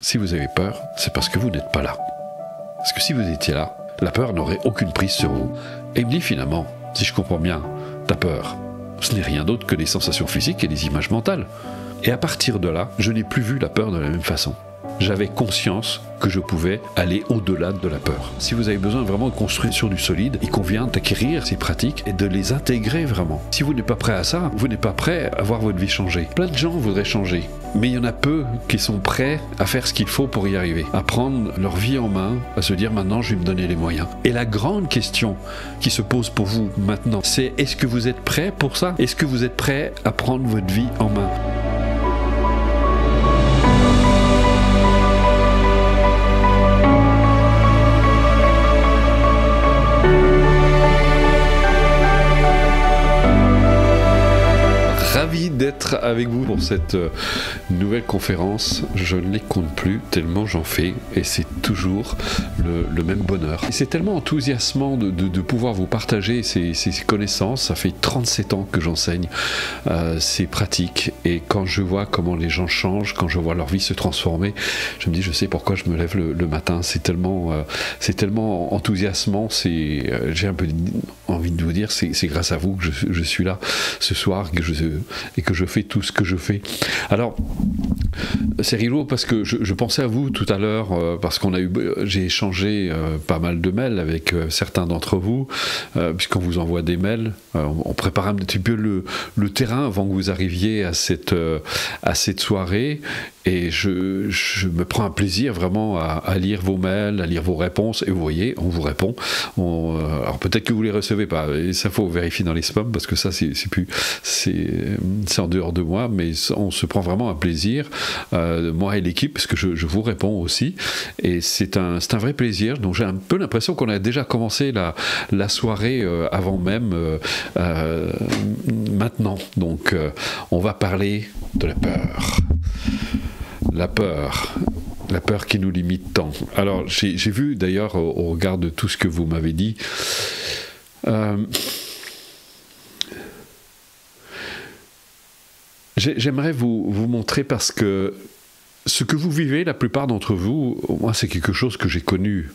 Si vous avez peur, c'est parce que vous n'êtes pas là. Parce que si vous étiez là, la peur n'aurait aucune prise sur vous. Et il me dit finalement, si je comprends bien, ta peur, ce n'est rien d'autre que des sensations physiques et des images mentales. Et à partir de là, je n'ai plus vu la peur de la même façon. J'avais conscience que je pouvais aller au-delà de la peur. Si vous avez besoin vraiment de construire sur du solide, il convient d'acquérir ces pratiques et de les intégrer vraiment. Si vous n'êtes pas prêt à ça, vous n'êtes pas prêt à voir votre vie changer. Plein de gens voudraient changer, mais il y en a peu qui sont prêts à faire ce qu'il faut pour y arriver, à prendre leur vie en main, à se dire maintenant je vais me donner les moyens. Et la grande question qui se pose pour vous maintenant, c'est est-ce que vous êtes prêt pour ça? Est-ce que vous êtes prêt à prendre votre vie en main? Ravi d'être avec vous pour cette nouvelle conférence. Je ne les compte plus tellement j'en fais et c'est toujours le même bonheur. Et c'est tellement enthousiasmant de pouvoir vous partager ces connaissances. Ça fait 37 ans que j'enseigne ces pratiques et quand je vois comment les gens changent, quand je vois leur vie se transformer, je me dis je sais pourquoi je me lève le matin. C'est tellement enthousiasmant. J'ai un peu envie de vous dire c'est grâce à vous que je suis là ce soir et que je fais tout ce que je fais. Alors, c'est rigolo parce que je pensais à vous tout à l'heure parce j'ai échangé pas mal de mails avec certains d'entre vous puisqu'on vous envoie des mails. On prépare un petit peu le terrain avant que vous arriviez à cette soirée. Et je me prends un plaisir vraiment à lire vos mails, à lire vos réponses. Et vous voyez, on vous répond. Alors peut-être que vous les recevez pas. Et ça, faut vérifier dans les spams parce que ça, c'est en dehors de moi. Mais on se prend vraiment un plaisir, moi et l'équipe, parce que je vous réponds aussi. Et c'est un vrai plaisir. Donc j'ai un peu l'impression qu'on a déjà commencé la soirée avant même maintenant. Donc on va parler de la peur. La peur qui nous limite tant. Alors, j'ai vu d'ailleurs, au regard de tout ce que vous m'avez dit, j'aimerais vous montrer parce que ce que vous vivez, la plupart d'entre vous, moi c'est quelque chose que j'ai connu.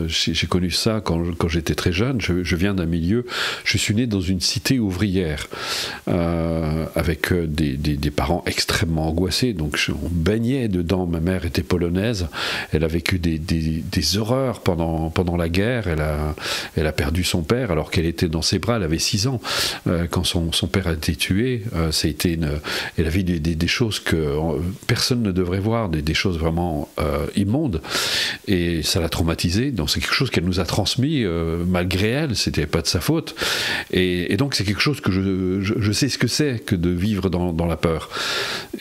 J'ai connu ça quand j'étais très jeune. Je viens d'un milieu, je suis né dans une cité ouvrière avec des parents extrêmement angoissés. Donc on baignait dedans. Ma mère était polonaise. Elle a vécu des horreurs pendant la guerre. Elle a perdu son père alors qu'elle était dans ses bras. Elle avait 6 ans quand son père a été tué. Elle a vu des choses que personne ne devrait voir. Des choses vraiment immondes et ça l'a traumatisée, donc c'est quelque chose qu'elle nous a transmis malgré elle, c'était pas de sa faute et donc c'est quelque chose que je sais ce que c'est que de vivre dans la peur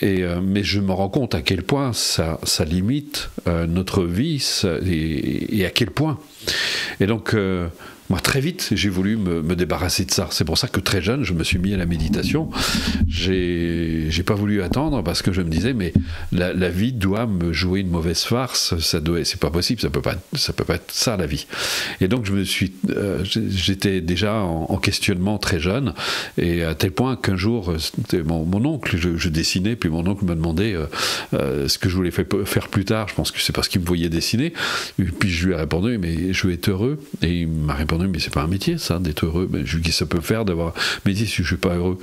mais je me rends compte à quel point ça limite notre vie et à quel point et donc moi, très vite, j'ai voulu me débarrasser de ça. C'est pour ça que très jeune, je me suis mis à la méditation. J'ai pas voulu attendre parce que je me disais, mais la vie doit me jouer une mauvaise farce. C'est pas possible. Ça peut pas être ça la vie. Et donc, j'étais déjà en questionnement très jeune, et à tel point qu'un jour, c'était mon oncle, je dessinais, puis mon oncle me demandait ce que je voulais faire plus tard. Je pense que c'est parce qu'il me voyait dessiner. Et puis je lui ai répondu, mais je veux être heureux. Et il m'a répondu, mais c'est pas un métier ça d'être heureux. Mais je lui dis ça peut faire d'avoir un métier si je suis pas heureux.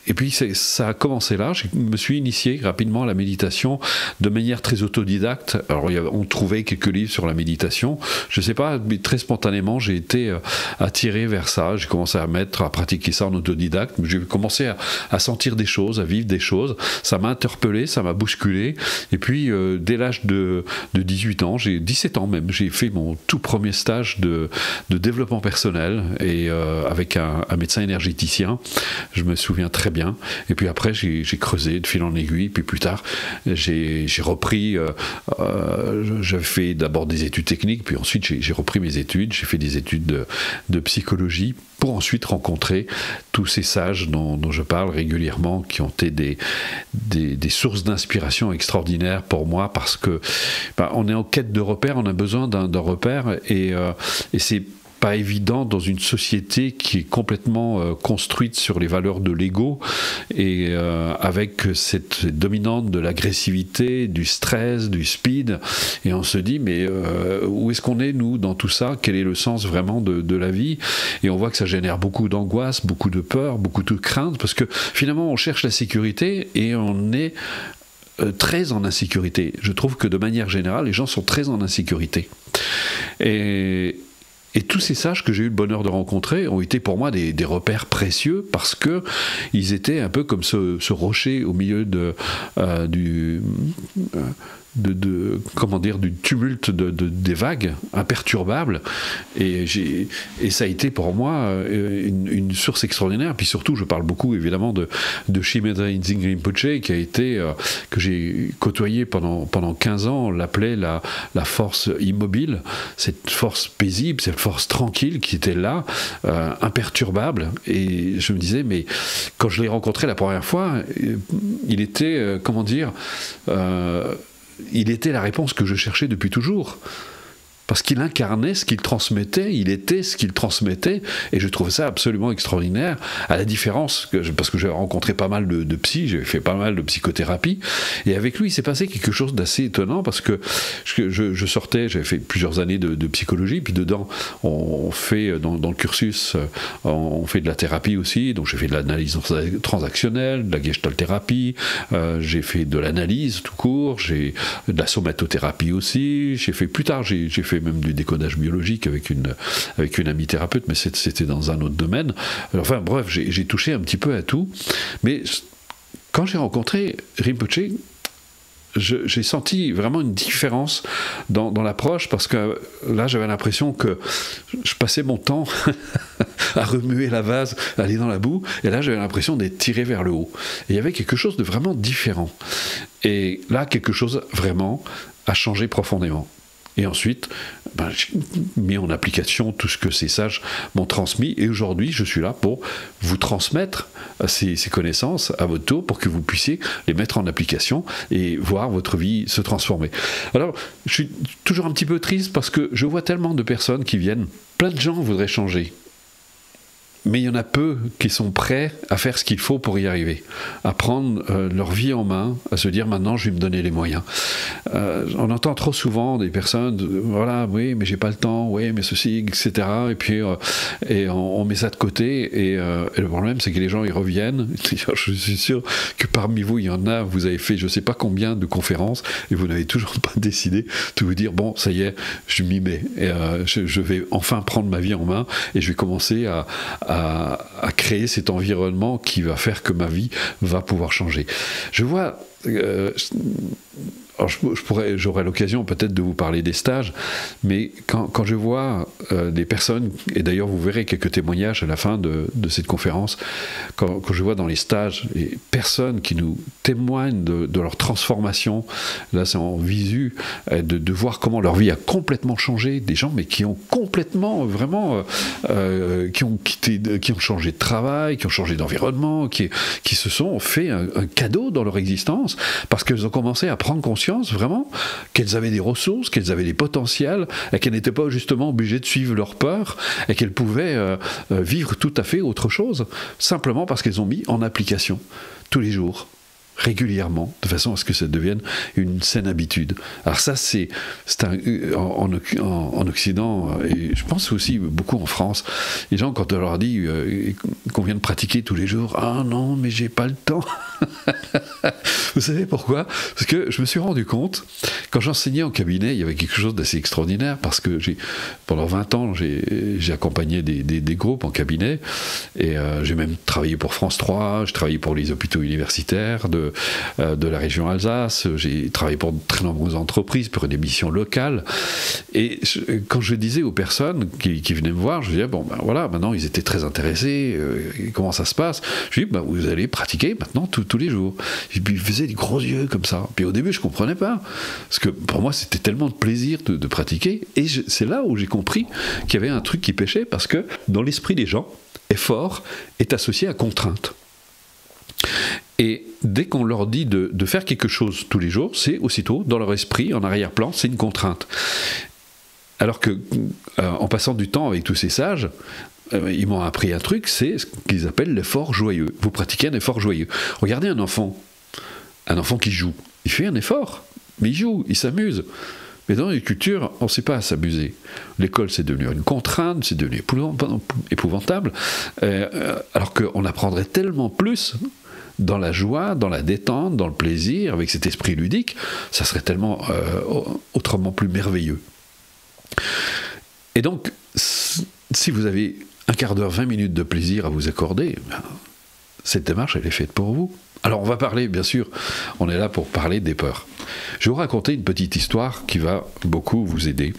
Et puis ça a commencé là. Je me suis initié rapidement à la méditation de manière très autodidacte. Alors on trouvait quelques livres sur la méditation. Je sais pas, mais très spontanément j'ai été attiré vers ça. J'ai commencé à pratiquer ça en autodidacte. J'ai commencé à sentir des choses, à vivre des choses. Ça m'a interpellé, ça m'a bousculé. Et puis dès l'âge de 18 ans, j'ai 17 ans même, j'ai fait mon tout premier stage de développement personnel et avec un médecin énergéticien, je me souviens très bien. Et puis après j'ai creusé de fil en aiguille, puis plus tard j'ai repris, j'avais fait d'abord des études techniques, puis ensuite j'ai repris mes études, j'ai fait des études de psychologie pour ensuite rencontrer tous ces sages dont je parle régulièrement, qui ont été des sources d'inspiration extraordinaires pour moi, parce que on est en quête de repères, on a besoin d'un repère, et c'est pas évident dans une société qui est complètement construite sur les valeurs de l'ego et avec cette dominante de l'agressivité, du stress, du speed. Et on se dit, mais où est-ce qu'on est, nous, dans tout ça? Quel est le sens vraiment de la vie? Et on voit que ça génère beaucoup d'angoisse, beaucoup de peur, beaucoup de crainte, parce que finalement, on cherche la sécurité et on est très en insécurité. Je trouve que de manière générale, les gens sont très en insécurité. Et tous ces sages que j'ai eu le bonheur de rencontrer ont été pour moi des repères précieux parce que ils étaient un peu comme ce rocher au milieu du tumulte des vagues, imperturbable, et ça a été pour moi une source extraordinaire. Puis surtout, je parle beaucoup évidemment de Shimada Inzing Rinpoche, qui a été, que j'ai côtoyé pendant 15 ans, on l'appelait la force immobile, cette force paisible, cette force tranquille qui était là, imperturbable. Et je me disais, mais quand je l'ai rencontré la première fois, il était, il était la réponse que je cherchais depuis toujours. Parce qu'il incarnait ce qu'il transmettait, il était ce qu'il transmettait, et je trouve ça absolument extraordinaire, à la différence, parce que j'ai rencontré pas mal de psy, j'ai fait pas mal de psychothérapie, et avec lui il s'est passé quelque chose d'assez étonnant, parce que je sortais, j'avais fait plusieurs années de psychologie, puis dedans on fait, dans le cursus, on fait de la thérapie aussi, donc j'ai fait de l'analyse transactionnelle, de la gestalt-thérapie, j'ai fait de l'analyse tout court, j'ai de la somatothérapie aussi, j'ai fait plus tard, j'ai fait même du décodage biologique avec une amie thérapeute, mais c'était dans un autre domaine. Alors, enfin bref, j'ai touché un petit peu à tout, mais quand j'ai rencontré Rinpoche, j'ai senti vraiment une différence dans l'approche, parce que là j'avais l'impression que je passais mon temps à remuer la vase, à aller dans la boue, et là j'avais l'impression d'être tiré vers le haut. Et il y avait quelque chose de vraiment différent. Et là, quelque chose vraiment a changé profondément. Et ensuite, j'ai mis en application tout ce que ces sages m'ont transmis. Et aujourd'hui, je suis là pour vous transmettre ces connaissances à votre tour, pour que vous puissiez les mettre en application et voir votre vie se transformer. Alors, je suis toujours un petit peu triste parce que je vois tellement de personnes qui viennent. Plein de gens voudraient changer. Mais il y en a peu qui sont prêts à faire ce qu'il faut pour y arriver, à prendre leur vie en main, à se dire maintenant je vais me donner les moyens. On entend trop souvent des personnes, voilà, oui, mais j'ai pas le temps, oui, mais ceci, etc. Et puis on met ça de côté. Et le problème, c'est que les gens ils reviennent. Je suis sûr que parmi vous, il y en a, vous avez fait je sais pas combien de conférences et vous n'avez toujours pas décidé de vous dire bon, ça y est, je m'y mets. Et je vais enfin prendre ma vie en main et je vais commencer à créer cet environnement qui va faire que ma vie va pouvoir changer. Je vois... Alors j'aurai l'occasion peut-être de vous parler des stages, mais quand je vois des personnes, et d'ailleurs vous verrez quelques témoignages à la fin de cette conférence, quand je vois dans les stages les personnes qui nous témoignent de leur transformation, là c'est en visu, de voir comment leur vie a complètement changé, des gens mais qui ont complètement vraiment, qui ont changé de travail, qui ont changé d'environnement, qui se sont fait un cadeau dans leur existence, parce qu'elles ont commencé à prendre conscience vraiment qu'elles avaient des ressources, qu'elles avaient des potentiels, et qu'elles n'étaient pas justement obligées de suivre leur peur, et qu'elles pouvaient vivre tout à fait autre chose, simplement parce qu'elles ont mis en application tous les jours, régulièrement, de façon à ce que ça devienne une saine habitude. Alors ça, c'est en Occident, et je pense aussi beaucoup en France, les gens, quand on leur dit qu'on vient de pratiquer tous les jours, « Ah non, mais j'ai pas le temps !» Vous savez pourquoi? Parce que je me suis rendu compte, quand j'enseignais en cabinet, il y avait quelque chose d'assez extraordinaire, parce que pendant 20 ans, j'ai accompagné des groupes en cabinet, et j'ai même travaillé pour France 3, j'ai travaillé pour les hôpitaux universitaires de la région Alsace, j'ai travaillé pour de très nombreuses entreprises, pour des missions locales, et quand je disais aux personnes qui venaient me voir, je disais, bon ben voilà, maintenant ils étaient très intéressés, comment ça se passe? Je dis, ben, vous allez pratiquer maintenant tous les jours. Et puis ils faisaient des gros yeux comme ça, puis au début je comprenais pas, parce que pour moi c'était tellement de plaisir de pratiquer, et c'est là où j'ai compris qu'il y avait un truc qui pêchait, parce que dans l'esprit des gens, effort est associé à contrainte. Et dès qu'on leur dit de faire quelque chose tous les jours, c'est aussitôt, dans leur esprit, en arrière-plan, c'est une contrainte. Alors que, en passant du temps avec tous ces sages, ils m'ont appris un truc, c'est ce qu'ils appellent l'effort joyeux. Vous pratiquez un effort joyeux. Regardez un enfant qui joue. Il fait un effort, mais il joue, il s'amuse. Mais dans les cultures, on ne sait pas s'amuser. L'école, c'est devenu une contrainte, c'est devenu épouvantable, alors qu'on apprendrait tellement plus dans la joie, dans la détente, dans le plaisir, avec cet esprit ludique, ça serait tellement autrement plus merveilleux. Et donc, si vous avez un quart d'heure, 20 minutes de plaisir à vous accorder, cette démarche, elle est faite pour vous. Alors on va parler, bien sûr, on est là pour parler des peurs. Je vais vous raconter une petite histoire qui va beaucoup vous aider.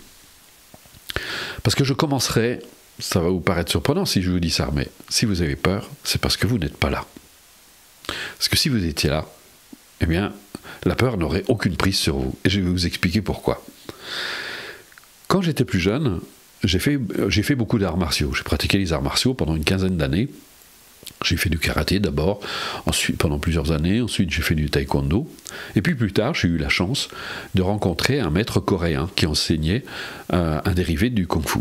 Parce que je commencerai, ça va vous paraître surprenant si je vous dis ça, mais si vous avez peur, c'est parce que vous n'êtes pas là. Parce que si vous étiez là, eh bien, la peur n'aurait aucune prise sur vous. Et je vais vous expliquer pourquoi. Quand j'étais plus jeune, j'ai fait beaucoup d'arts martiaux. J'ai pratiqué les arts martiaux pendant une quinzaine d'années. J'ai fait du karaté d'abord, ensuite pendant plusieurs années, ensuite j'ai fait du taekwondo, et puis plus tard j'ai eu la chance de rencontrer un maître coréen qui enseignait un dérivé du kung-fu.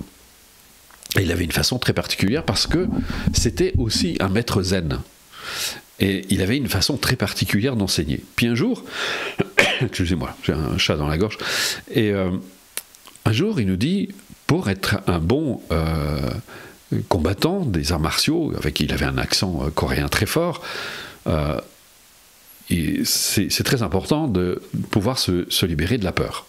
Et il avait une façon très particulière parce que c'était aussi un maître zen. Et il avait une façon très particulière d'enseigner. Puis un jour, excusez-moi, j'ai un chat dans la gorge, et un jour il nous dit, pour être un bon combattant des arts martiaux, il avait un accent coréen très fort, c'est très important de pouvoir se libérer de la peur.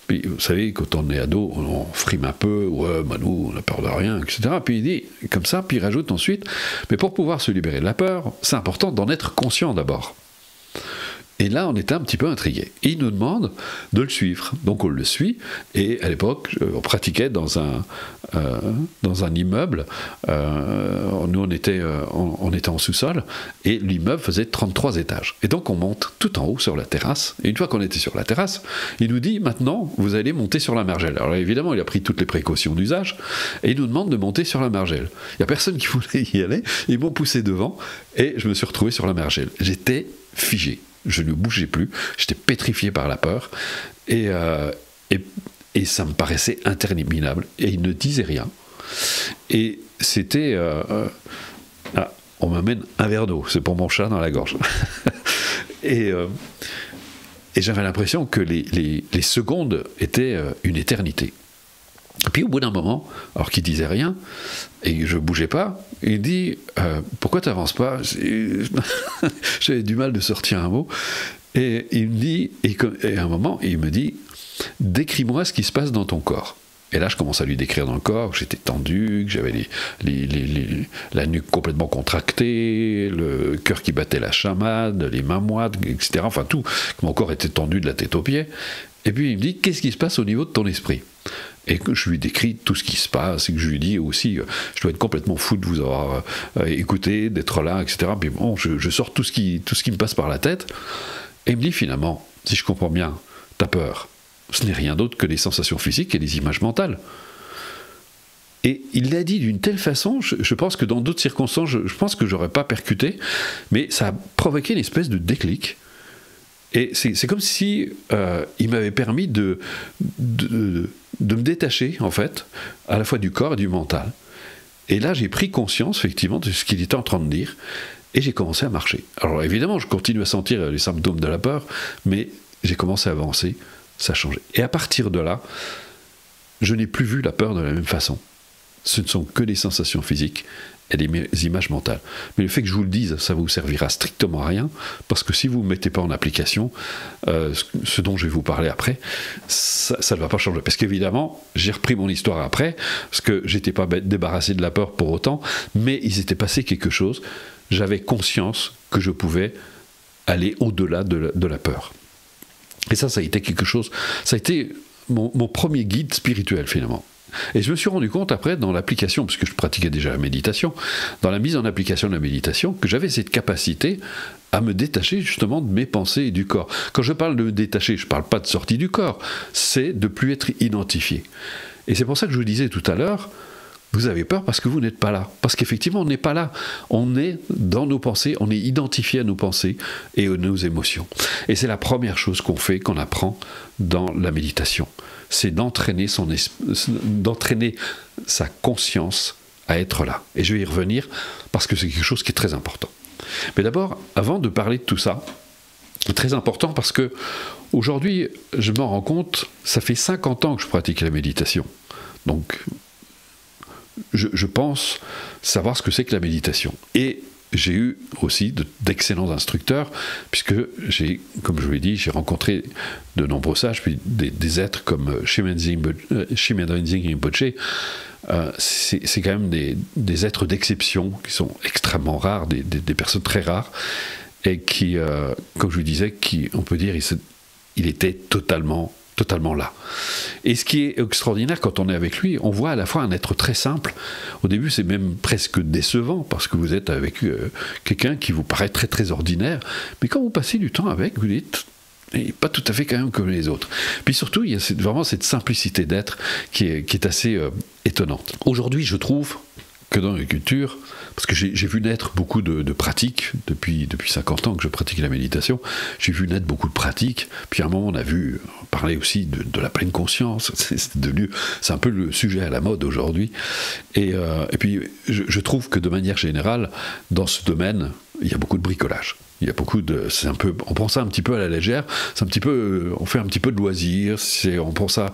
Puis, vous savez, quand on est ado, on frime un peu, ouais, Manu, on n'a peur de rien, etc. Puis il dit, comme ça, puis il rajoute ensuite, mais pour pouvoir se libérer de la peur, c'est important d'en être conscient d'abord. Et là, on était un petit peu intrigués. Et il nous demande de le suivre. Donc on le suit, et à l'époque, on pratiquait dans un immeuble. Nous, on était en sous-sol, et l'immeuble faisait 33 étages. Et donc on monte tout en haut sur la terrasse, et une fois qu'on était sur la terrasse, il nous dit, maintenant, vous allez monter sur la margelle. Alors évidemment, il a pris toutes les précautions d'usage, et il nous demande de monter sur la margelle. Il n'y a personne qui voulait y aller, ils m'ont poussé devant, et je me suis retrouvé sur la margelle. J'étais figé. Je ne bougeais plus, j'étais pétrifié par la peur, et ça me paraissait interminable, et il ne disait rien. Et c'était... on m'amène un verre d'eau, c'est pour mon chat dans la gorge. et j'avais l'impression que les secondes étaient une éternité. Et puis au bout d'un moment, alors qu'il disait rien, et je ne bougeais pas, il dit pourquoi tu n'avances pas? J'avais du mal de sortir un mot. Et il me dit, et à un moment, il me dit décris-moi ce qui se passe dans ton corps. Et là, je commence à lui décrire dans le corps que j'étais tendu, que j'avais la nuque complètement contractée, le cœur qui battait la chamade, les mains moites, etc. Enfin tout, que mon corps était tendu de la tête aux pieds. Et puis il me dit qu'est-ce qui se passe au niveau de ton esprit? Et que je lui décris tout ce qui se passe, et que je lui dis aussi, je dois être complètement fou de vous avoir écouté, d'être là, etc. Puis bon, je sors tout ce qui me passe par la tête, et il me dit finalement, si je comprends bien, ta peur, ce n'est rien d'autre que des sensations physiques et des images mentales. Et il l'a dit d'une telle façon, je pense que dans d'autres circonstances, je pense que j'aurais pas percuté, mais ça a provoqué une espèce de déclic. Et c'est comme si il m'avait permis de me détacher, en fait, à la fois du corps et du mental. Et là, j'ai pris conscience, effectivement, de ce qu'il était en train de dire, et j'ai commencé à marcher. Alors évidemment, je continue à sentir les symptômes de la peur, mais j'ai commencé à avancer, ça a changé. Et à partir de là, je n'ai plus vu la peur de la même façon. Ce ne sont que des sensations physiques et des images mentales. Mais le fait que je vous le dise, ça vous servira strictement à rien, parce que si vous ne mettez pas en application ce dont je vais vous parler après, ça ne va pas changer. Parce qu'évidemment, j'ai repris mon histoire après, parce que j'étais pas débarrassé de la peur pour autant, mais il s'était passé quelque chose, j'avais conscience que je pouvais aller au-delà de la peur. Et ça a été quelque chose, ça a été mon premier guide spirituel finalement. Et je me suis rendu compte après, dans l'application, puisque je pratiquais déjà la méditation, dans la mise en application de la méditation, que j'avais cette capacité à me détacher justement de mes pensées et du corps. Quand je parle de me détacher, je ne parle pas de sortie du corps, c'est de ne plus être identifié. Et c'est pour ça que je vous disais tout à l'heure, Vous avez peur parce que vous n'êtes pas là. Parce qu'effectivement, on n'est pas là. On est dans nos pensées, on est identifié à nos pensées et à nos émotions. Et c'est la première chose qu'on fait, qu'on apprend dans la méditation. C'est d'entraîner sa conscience à être là. Et je vais y revenir parce que c'est quelque chose qui est très important. Mais d'abord, avant de parler de tout ça, c'est très important parce que aujourd'hui, je m'en rends compte, ça fait 50 ans que je pratique la méditation. Donc, je pense savoir ce que c'est que la méditation. Et j'ai eu aussi d'excellents instructeurs, puisque comme je vous l'ai dit, j'ai rencontré de nombreux sages, puis des êtres comme Shimedrin Rinpoche. C'est quand même des êtres d'exception, qui sont extrêmement rares, des personnes très rares, et qui, comme je vous disais, on peut dire, il était totalement là. Et ce qui est extraordinaire quand on est avec lui, on voit à la fois un être très simple. Au début, c'est même presque décevant parce que vous êtes avec quelqu'un qui vous paraît très très ordinaire, mais quand vous passez du temps avec, vous dites, il n'est pas tout à fait quand même comme les autres. Puis surtout, il y a vraiment cette simplicité d'être qui est assez étonnante. Aujourd'hui, je trouve que dans la culture, parce que j'ai vu naître beaucoup de pratiques, depuis 50 ans que je pratique la méditation, j'ai vu naître beaucoup de pratiques, puis à un moment on a vu parler aussi de la pleine conscience, c'est un peu le sujet à la mode aujourd'hui, et puis je trouve que de manière générale, dans ce domaine, il y a beaucoup de bricolage. Il y a beaucoup on prend ça un petit peu à la légère, on fait un petit peu de loisir, on prend ça,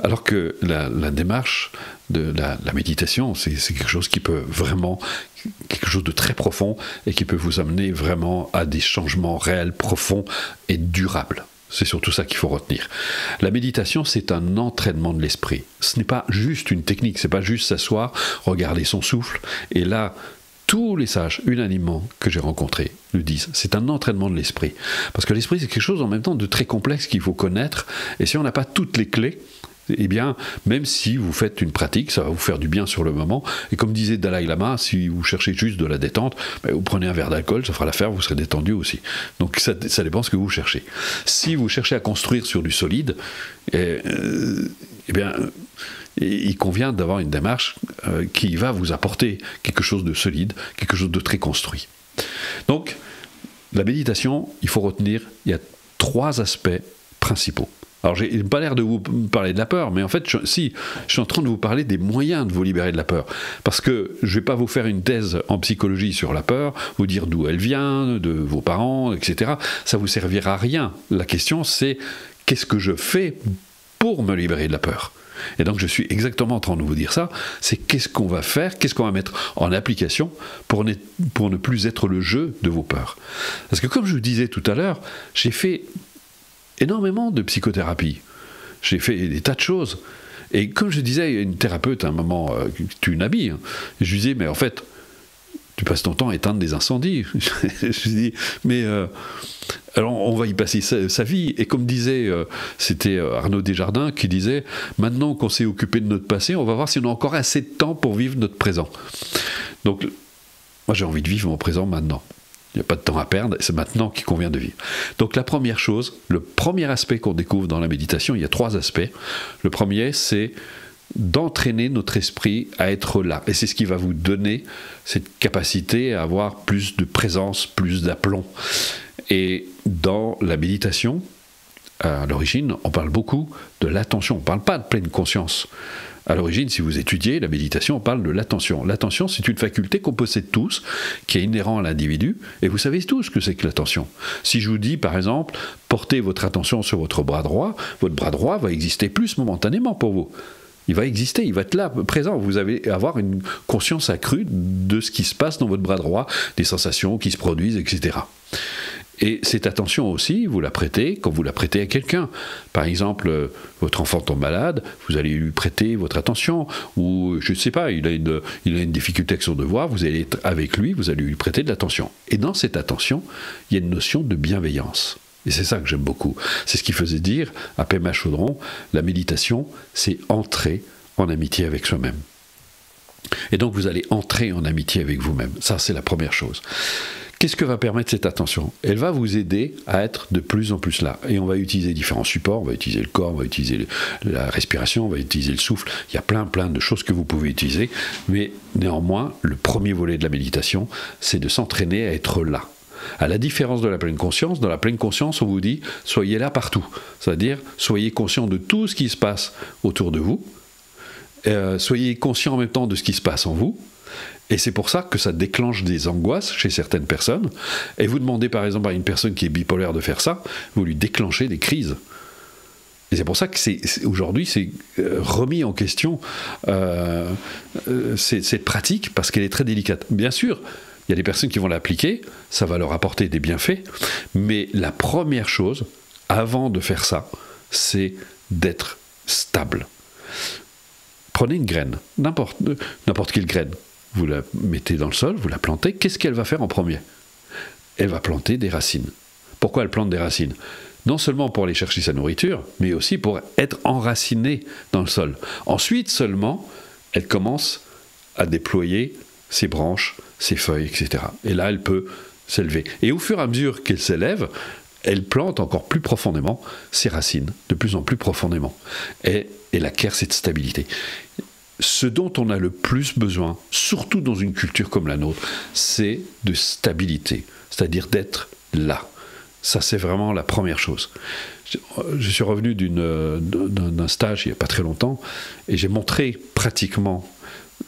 alors que la démarche de la méditation, c'est quelque chose qui peut vraiment, quelque chose de très profond et qui peut vous amener vraiment à des changements réels, profonds et durables. C'est surtout ça qu'il faut retenir. La méditation, c'est un entraînement de l'esprit. Ce n'est pas juste une technique, c'est pas juste s'asseoir, regarder son souffle, et là, tous les sages, unanimement, que j'ai rencontrés, le disent. C'est un entraînement de l'esprit. Parce que l'esprit, c'est quelque chose en même temps de très complexe qu'il faut connaître. Et si on n'a pas toutes les clés, eh bien, même si vous faites une pratique, ça va vous faire du bien sur le moment. Et comme disait Dalai Lama, si vous cherchez juste de la détente, vous prenez un verre d'alcool, ça fera l'affaire, vous serez détendu aussi. Donc ça dépend ce que vous cherchez. Si vous cherchez à construire sur du solide, eh bien, il convient d'avoir une démarche qui va vous apporter quelque chose de solide, quelque chose de très construit. Donc, la méditation, il faut retenir, il y a 3 aspects principaux. Alors, j'ai pas l'air de vous parler de la peur, mais en fait, je suis en train de vous parler des moyens de vous libérer de la peur. Parce que je ne vais pas vous faire une thèse en psychologie sur la peur, vous dire d'où elle vient, de vos parents, etc. Ça ne vous servira à rien. La question, c'est qu'est-ce que je fais pour me libérer de la peur ? Et donc je suis exactement en train de vous dire ça, c'est qu'est-ce qu'on va faire, qu'est-ce qu'on va mettre en application pour ne plus être le jeu de vos peurs. Parce que comme je vous disais tout à l'heure, j'ai fait énormément de psychothérapie, j'ai fait des tas de choses, et comme je disais, il y a une thérapeute à un moment, tu une habille, je lui disais, mais en fait, tu passes ton temps à éteindre des incendies. Je me suis dit, mais alors on va y passer sa vie. Et comme disait, c'était Arnaud Desjardins qui disait, maintenant qu'on s'est occupé de notre passé, on va voir si on a encore assez de temps pour vivre notre présent. Donc, moi j'ai envie de vivre mon présent maintenant. Il n'y a pas de temps à perdre, c'est maintenant qu'il convient de vivre. Donc la première chose, le premier aspect qu'on découvre dans la méditation, il y a 3 aspects. Le premier, c'est d'entraîner notre esprit à être là. Et c'est ce qui va vous donner cette capacité à avoir plus de présence, plus d'aplomb. Et dans la méditation, à l'origine, on parle beaucoup de l'attention. On ne parle pas de pleine conscience. À l'origine, si vous étudiez la méditation, on parle de l'attention. L'attention, c'est une faculté qu'on possède tous, qui est inhérente à l'individu, et vous savez tous ce que c'est que l'attention. Si je vous dis, par exemple, portez votre attention sur votre bras droit va exister plus momentanément pour vous. Il va exister, il va être là, présent. Vous allez avoir une conscience accrue de ce qui se passe dans votre bras droit, des sensations qui se produisent, etc. Et cette attention aussi, vous la prêtez quand vous la prêtez à quelqu'un. Par exemple, votre enfant tombe malade, vous allez lui prêter votre attention, ou je ne sais pas, il a une difficulté avec son devoir, vous allez être avec lui, vous allez lui prêter de l'attention. Et dans cette attention, il y a une notion de bienveillance. Et c'est ça que j'aime beaucoup. C'est ce qui faisait dire à Pema Chodron, la méditation, c'est entrer en amitié avec soi-même. Et donc vous allez entrer en amitié avec vous-même. Ça, c'est la première chose. Qu'est-ce que va permettre cette attention? Elle va vous aider à être de plus en plus là. Et on va utiliser différents supports, on va utiliser le corps, on va utiliser la respiration, on va utiliser le souffle. Il y a plein de choses que vous pouvez utiliser. Mais néanmoins, le premier volet de la méditation, c'est de s'entraîner à être là. À la différence de la pleine conscience, dans la pleine conscience, on vous dit « soyez là partout ». C'est-à-dire, soyez conscient de tout ce qui se passe autour de vous. Soyez conscient en même temps de ce qui se passe en vous. Et c'est pour ça que ça déclenche des angoisses chez certaines personnes. Et vous demandez par exemple à une personne qui est bipolaire de faire ça, vous lui déclenchez des crises. Et c'est pour ça que aujourd'hui c'est remis en question cette pratique, parce qu'elle est très délicate. Bien sûr, il y a des personnes qui vont l'appliquer, ça va leur apporter des bienfaits, mais la première chose, avant de faire ça, c'est d'être stable. Prenez une graine, n'importe quelle graine. Vous la mettez dans le sol, vous la plantez, qu'est-ce qu'elle va faire en premier? Elle va planter des racines. Pourquoi elle plante des racines? Non seulement pour aller chercher sa nourriture, mais aussi pour être enracinée dans le sol. Ensuite seulement, elle commence à déployer ses branches, ses feuilles, etc. Et là, elle peut s'élever. Et au fur et à mesure qu'elle s'élève, elle plante encore plus profondément ses racines, de plus en plus profondément. Et elle acquiert cette stabilité. Ce dont on a le plus besoin, surtout dans une culture comme la nôtre, c'est de stabilité, c'est-à-dire d'être là. Ça, c'est vraiment la première chose. Je suis revenu d'un stage il n'y a pas très longtemps, et j'ai montré pratiquement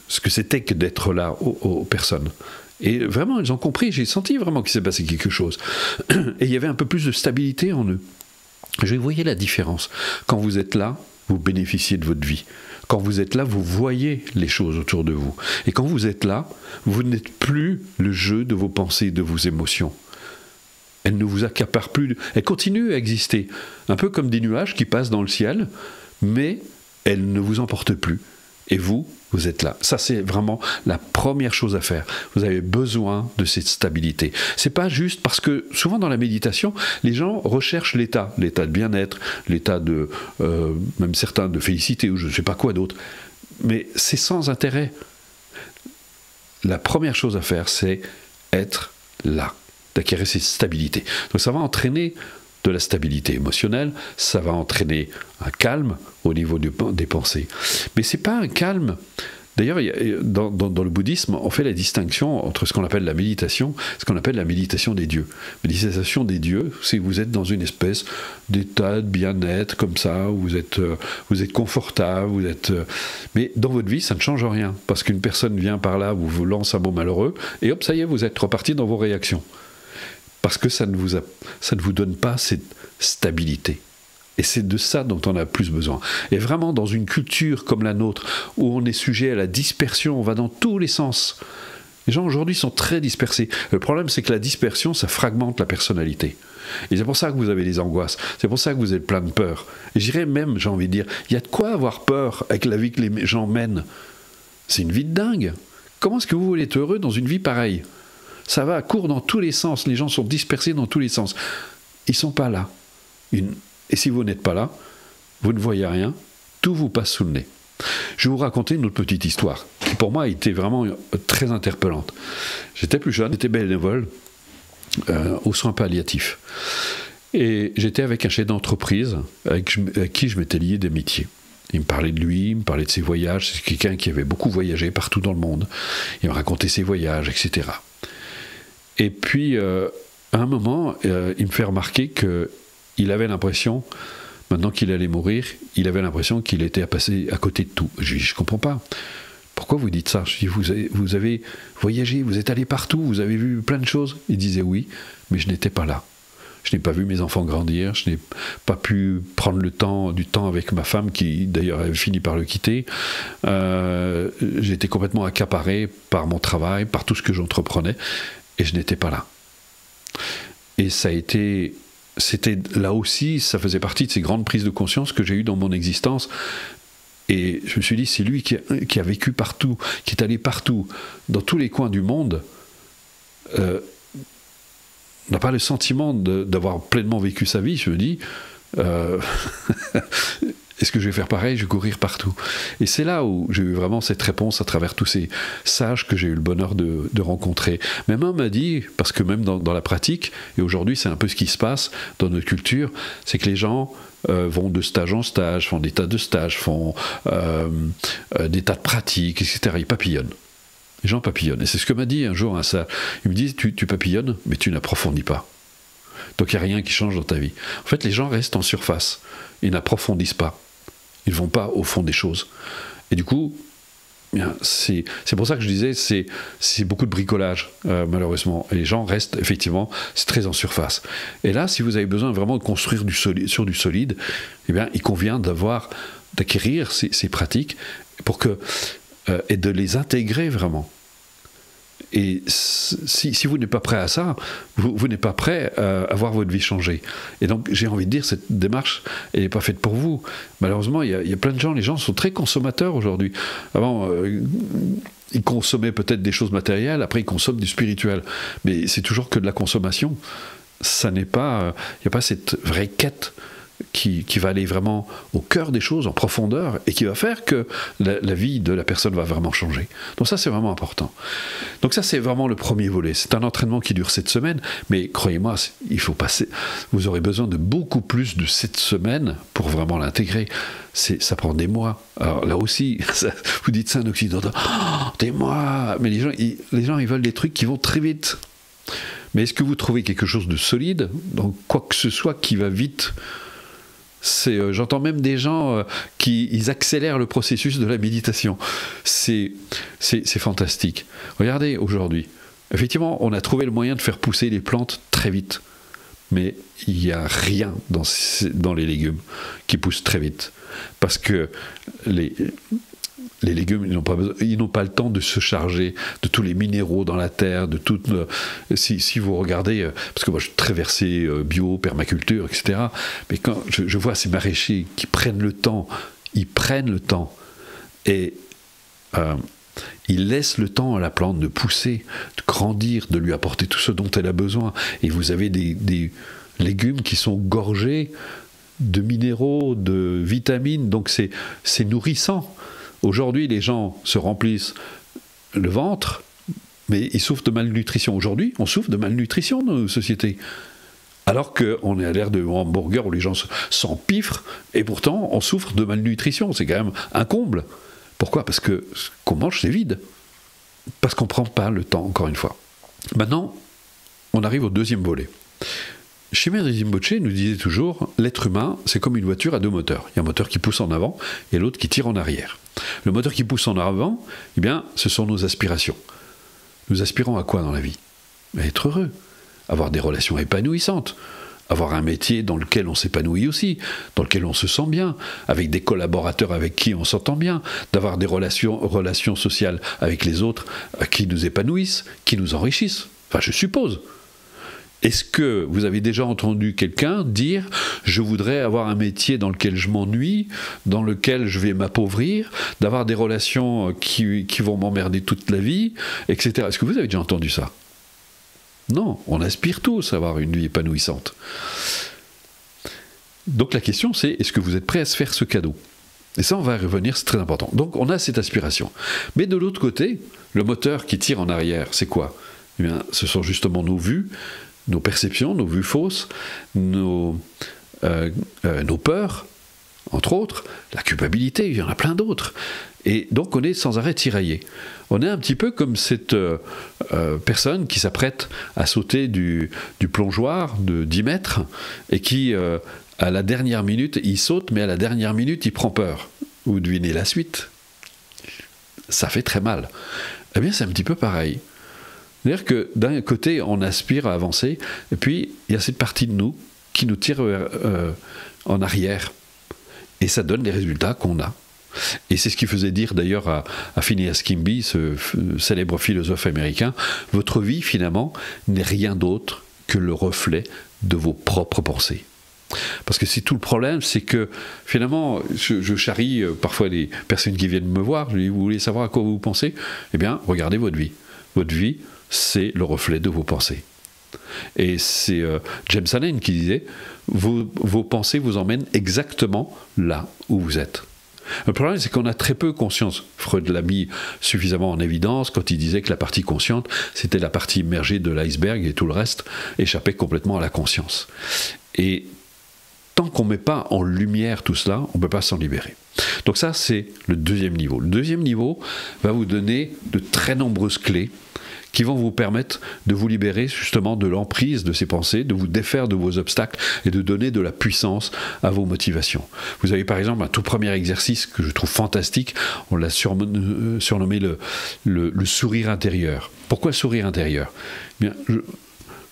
ce que c'était que d'être là aux personnes. Et vraiment, ils ont compris, j'ai senti vraiment qu'il s'est passé quelque chose. Et il y avait un peu plus de stabilité en eux. Je voyais la différence. Quand vous êtes là, vous bénéficiez de votre vie. Quand vous êtes là, vous voyez les choses autour de vous. Et quand vous êtes là, vous n'êtes plus le jeu de vos pensées, de vos émotions. Elles ne vous accaparent plus. Elles continuent à exister. Un peu comme des nuages qui passent dans le ciel, mais elles ne vous emportent plus. Et vous êtes là. Ça, c'est vraiment la première chose à faire. Vous avez besoin de cette stabilité. C'est pas juste parce que souvent dans la méditation, les gens recherchent l'état de bien-être, l'état de, même certains de félicité ou je ne sais pas quoi d'autre. Mais c'est sans intérêt. La première chose à faire, c'est être là, d'acquérir cette stabilité. Donc ça va entraîner de la stabilité émotionnelle, ça va entraîner un calme au niveau des pensées. Mais ce n'est pas un calme. D'ailleurs, dans le bouddhisme, on fait la distinction entre ce qu'on appelle la méditation, ce qu'on appelle la méditation des dieux. Méditation des dieux, c'est que vous êtes dans une espèce d'état de bien-être, comme ça, où vous êtes confortable, mais dans votre vie, ça ne change rien. Parce qu'une personne vient par là, vous lance un mot malheureux, et hop, ça y est, vous êtes reparti dans vos réactions. Parce que ça ne vous donne pas cette stabilité. Et c'est de ça dont on a plus besoin. Et vraiment, dans une culture comme la nôtre, où on est sujet à la dispersion, on va dans tous les sens. Les gens aujourd'hui sont très dispersés. Le problème, c'est que la dispersion, ça fragmente la personnalité. Et c'est pour ça que vous avez des angoisses. C'est pour ça que vous êtes plein de peur. Et j'irais même, j'ai envie de dire, il y a de quoi avoir peur avec la vie que les gens mènent. C'est une vie de dingue. Comment est-ce que vous voulez être heureux dans une vie pareille? Ça va à court dans tous les sens. Les gens sont dispersés dans tous les sens. Ils ne sont pas là. Et si vous n'êtes pas là, vous ne voyez rien, tout vous passe sous le nez. Je vais vous raconter une autre petite histoire, qui pour moi a été vraiment très interpellante. J'étais plus jeune, j'étais bénévole aux soins palliatifs. Et j'étais avec un chef d'entreprise avec qui je m'étais lié d'amitié. Il me parlait de lui, il me parlait de ses voyages. C'est quelqu'un qui avait beaucoup voyagé partout dans le monde. Il me racontait ses voyages, etc. Et puis, à un moment, il me fait remarquer qu'il avait l'impression, maintenant qu'il allait mourir, il avait l'impression qu'il était passé à côté de tout. Je lui dis, je ne comprends pas. Pourquoi vous dites ça? Je lui dis, vous avez voyagé, vous êtes allé partout, vous avez vu plein de choses. Il disait oui, mais je n'étais pas là. Je n'ai pas vu mes enfants grandir, je n'ai pas pu prendre du temps avec ma femme, qui d'ailleurs avait fini par le quitter. J'ai été complètement accaparé par mon travail, par tout ce que j'entreprenais, et je n'étais pas là. Et c'était là aussi, ça faisait partie de ces grandes prises de conscience que j'ai eues dans mon existence. Et je me suis dit, c'est lui qui a vécu partout, qui est allé partout, dans tous les coins du monde, n'a pas le sentiment d'avoir pleinement vécu sa vie. Je me dis, est-ce que je vais faire pareil? Je vais courir partout. Et c'est là où j'ai eu vraiment cette réponse à travers tous ces sages que j'ai eu le bonheur de rencontrer. Même un m'a dit, parce que même dans la pratique, et aujourd'hui c'est un peu ce qui se passe dans notre culture, c'est que les gens vont de stage en stage, font des tas de stages, font des tas de pratiques, etc. Ils papillonnent. Les gens papillonnent. Et c'est ce que m'a dit un jour un sage. Il me dit, tu papillonnes, mais tu n'approfondis pas. Donc il n'y a rien qui change dans ta vie. En fait, les gens restent en surface. Ils n'approfondissent pas. Ils ne vont pas au fond des choses. Et du coup, bien, c'est pour ça que je disais, c'est beaucoup de bricolage, malheureusement. Et les gens restent, effectivement, c'est très en surface. Et là, si vous avez besoin vraiment de construire sur du solide, eh bien, il convient d'acquérir ces pratiques pour et de les intégrer vraiment. Et si vous n'êtes pas prêt à ça, vous n'êtes pas prêt à voir votre vie changer. Et donc, j'ai envie de dire, cette démarche, elle n'est pas faite pour vous. Malheureusement, il y a plein de gens, les gens sont très consommateurs aujourd'hui. Avant, ils consommaient peut-être des choses matérielles, après ils consomment du spirituel. Mais c'est toujours que de la consommation. Ça n'est pas, il n'y a pas cette vraie quête qui va aller vraiment au cœur des choses, en profondeur, et qui va faire que la vie de la personne va vraiment changer. Donc ça, c'est vraiment important. Donc ça, c'est vraiment le premier volet. C'est un entraînement qui dure 7 semaines, mais croyez-moi, il faut passer. Vous aurez besoin de beaucoup plus de 7 semaines pour vraiment l'intégrer. Ça prend des mois. Alors là aussi, vous dites ça en Occident, oh, des mois. Mais les gens, ils veulent des trucs qui vont très vite. Mais est-ce que vous trouvez quelque chose de solide, donc quoi que ce soit qui va vite? J'entends même des gens ils accélèrent le processus de la méditation. C'est fantastique. Regardez aujourd'hui. Effectivement, on a trouvé le moyen de faire pousser les plantes très vite. Mais il n'y a rien dans les légumes qui poussent très vite. Parce que les légumes, ils n'ont pas le temps de se charger de tous les minéraux dans la terre, de tout. Si vous regardez, parce que moi je suis très versé bio, permaculture, etc. Mais quand je vois ces maraîchers qui prennent le temps, et ils laissent le temps à la plante de pousser, de grandir, de lui apporter tout ce dont elle a besoin. Et vous avez des légumes qui sont gorgés de minéraux, de vitamines, donc c'est nourrissant. Aujourd'hui, les gens se remplissent le ventre, mais ils souffrent de malnutrition. Aujourd'hui, on souffre de malnutrition dans nos sociétés. Alors qu'on est à l'ère de hamburger où les gens s'empiffrent, et pourtant, on souffre de malnutrition. C'est quand même un comble. Pourquoi? Parce que ce qu'on mange, c'est vide. Parce qu'on ne prend pas le temps, encore une fois. Maintenant, on arrive au deuxième volet. Shimon Rinpoche nous disait toujours, l'être humain, c'est comme une voiture à deux moteurs. Il y a un moteur qui pousse en avant et l'autre qui tire en arrière. Le moteur qui pousse en avant, eh bien, ce sont nos aspirations. Nous aspirons à quoi dans la vie? À être heureux, avoir des relations épanouissantes, avoir un métier dans lequel on s'épanouit aussi, dans lequel on se sent bien, avec des collaborateurs avec qui on s'entend bien, d'avoir des relations sociales avec les autres qui nous épanouissent, qui nous enrichissent. Enfin, je suppose. Est-ce que vous avez déjà entendu quelqu'un dire « je voudrais avoir un métier dans lequel je m'ennuie, dans lequel je vais m'appauvrir, d'avoir des relations qui vont m'emmerder toute la vie, etc. » Est-ce que vous avez déjà entendu ça? Non, on aspire tous à avoir une vie épanouissante. Donc la question c'est, est-ce que vous êtes prêt à se faire ce cadeau? Et ça, on va y revenir, c'est très important. Donc on a cette aspiration. Mais de l'autre côté, le moteur qui tire en arrière, c'est quoi? Eh bien, ce sont justement nos vues, nos perceptions, nos vues fausses, nos peurs, entre autres, la culpabilité, il y en a plein d'autres. Et donc on est sans arrêt tiraillé. On est un petit peu comme cette personne qui s'apprête à sauter du plongeoir de 10 mètres et qui, à la dernière minute, il saute, mais à la dernière minute, il prend peur. Vous devinez la suite. Ça fait très mal. Eh bien, c'est un petit peu pareil. C'est-à-dire que d'un côté, on aspire à avancer, et puis il y a cette partie de nous qui nous tire en arrière. Et ça donne les résultats qu'on a. Et c'est ce qui faisait dire d'ailleurs à Phineas Kimby, ce célèbre philosophe américain, votre vie finalement n'est rien d'autre que le reflet de vos propres pensées. Parce que c'est tout le problème, c'est que finalement, je charrie parfois les personnes qui viennent me voir, je dis, vous voulez savoir à quoi vous pensez? Eh bien, regardez votre vie. Votre vie, c'est le reflet de vos pensées. Et c'est James Allen qui disait vos pensées vous emmènent exactement là où vous êtes. Le problème, c'est qu'on a très peu conscience. Freud l'a mis suffisamment en évidence quand il disait que la partie consciente, c'était la partie immergée de l'iceberg et tout le reste échappait complètement à la conscience. Et tant qu'on ne met pas en lumière tout cela, on ne peut pas s'en libérer. Donc ça, c'est le deuxième niveau. Le deuxième niveau va vous donner de très nombreuses clés qui vont vous permettre de vous libérer justement de l'emprise de ces pensées, de vous défaire de vos obstacles et de donner de la puissance à vos motivations. Vous avez par exemple un tout premier exercice que je trouve fantastique, on l'a surnommé le sourire intérieur. Pourquoi le sourire intérieur ? Bien,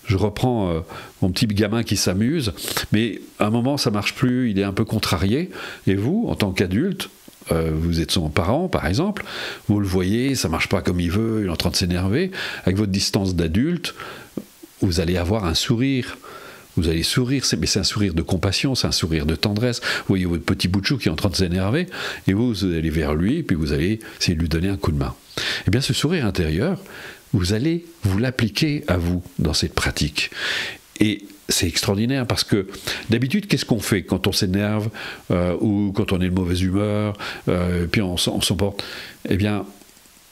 je reprends mon petit gamin qui s'amuse, mais à un moment ça ne marche plus, il est un peu contrarié, et vous, en tant qu'adulte, vous êtes son parent par exemple, vous le voyez, ça ne marche pas comme il veut, il est en train de s'énerver, avec votre distance d'adulte, vous allez avoir un sourire. Vous allez sourire, mais c'est un sourire de compassion, c'est un sourire de tendresse. Vous voyez votre petit bout de chou qui est en train de s'énerver, et vous allez vers lui, et puis vous allez essayer de lui donner un coup de main. Eh bien ce sourire intérieur, vous allez vous l'appliquer à vous dans cette pratique. Et c'est extraordinaire parce que d'habitude, qu'est-ce qu'on fait quand on s'énerve ou quand on est de mauvaise humeur, puis on s'emporte ? Eh bien,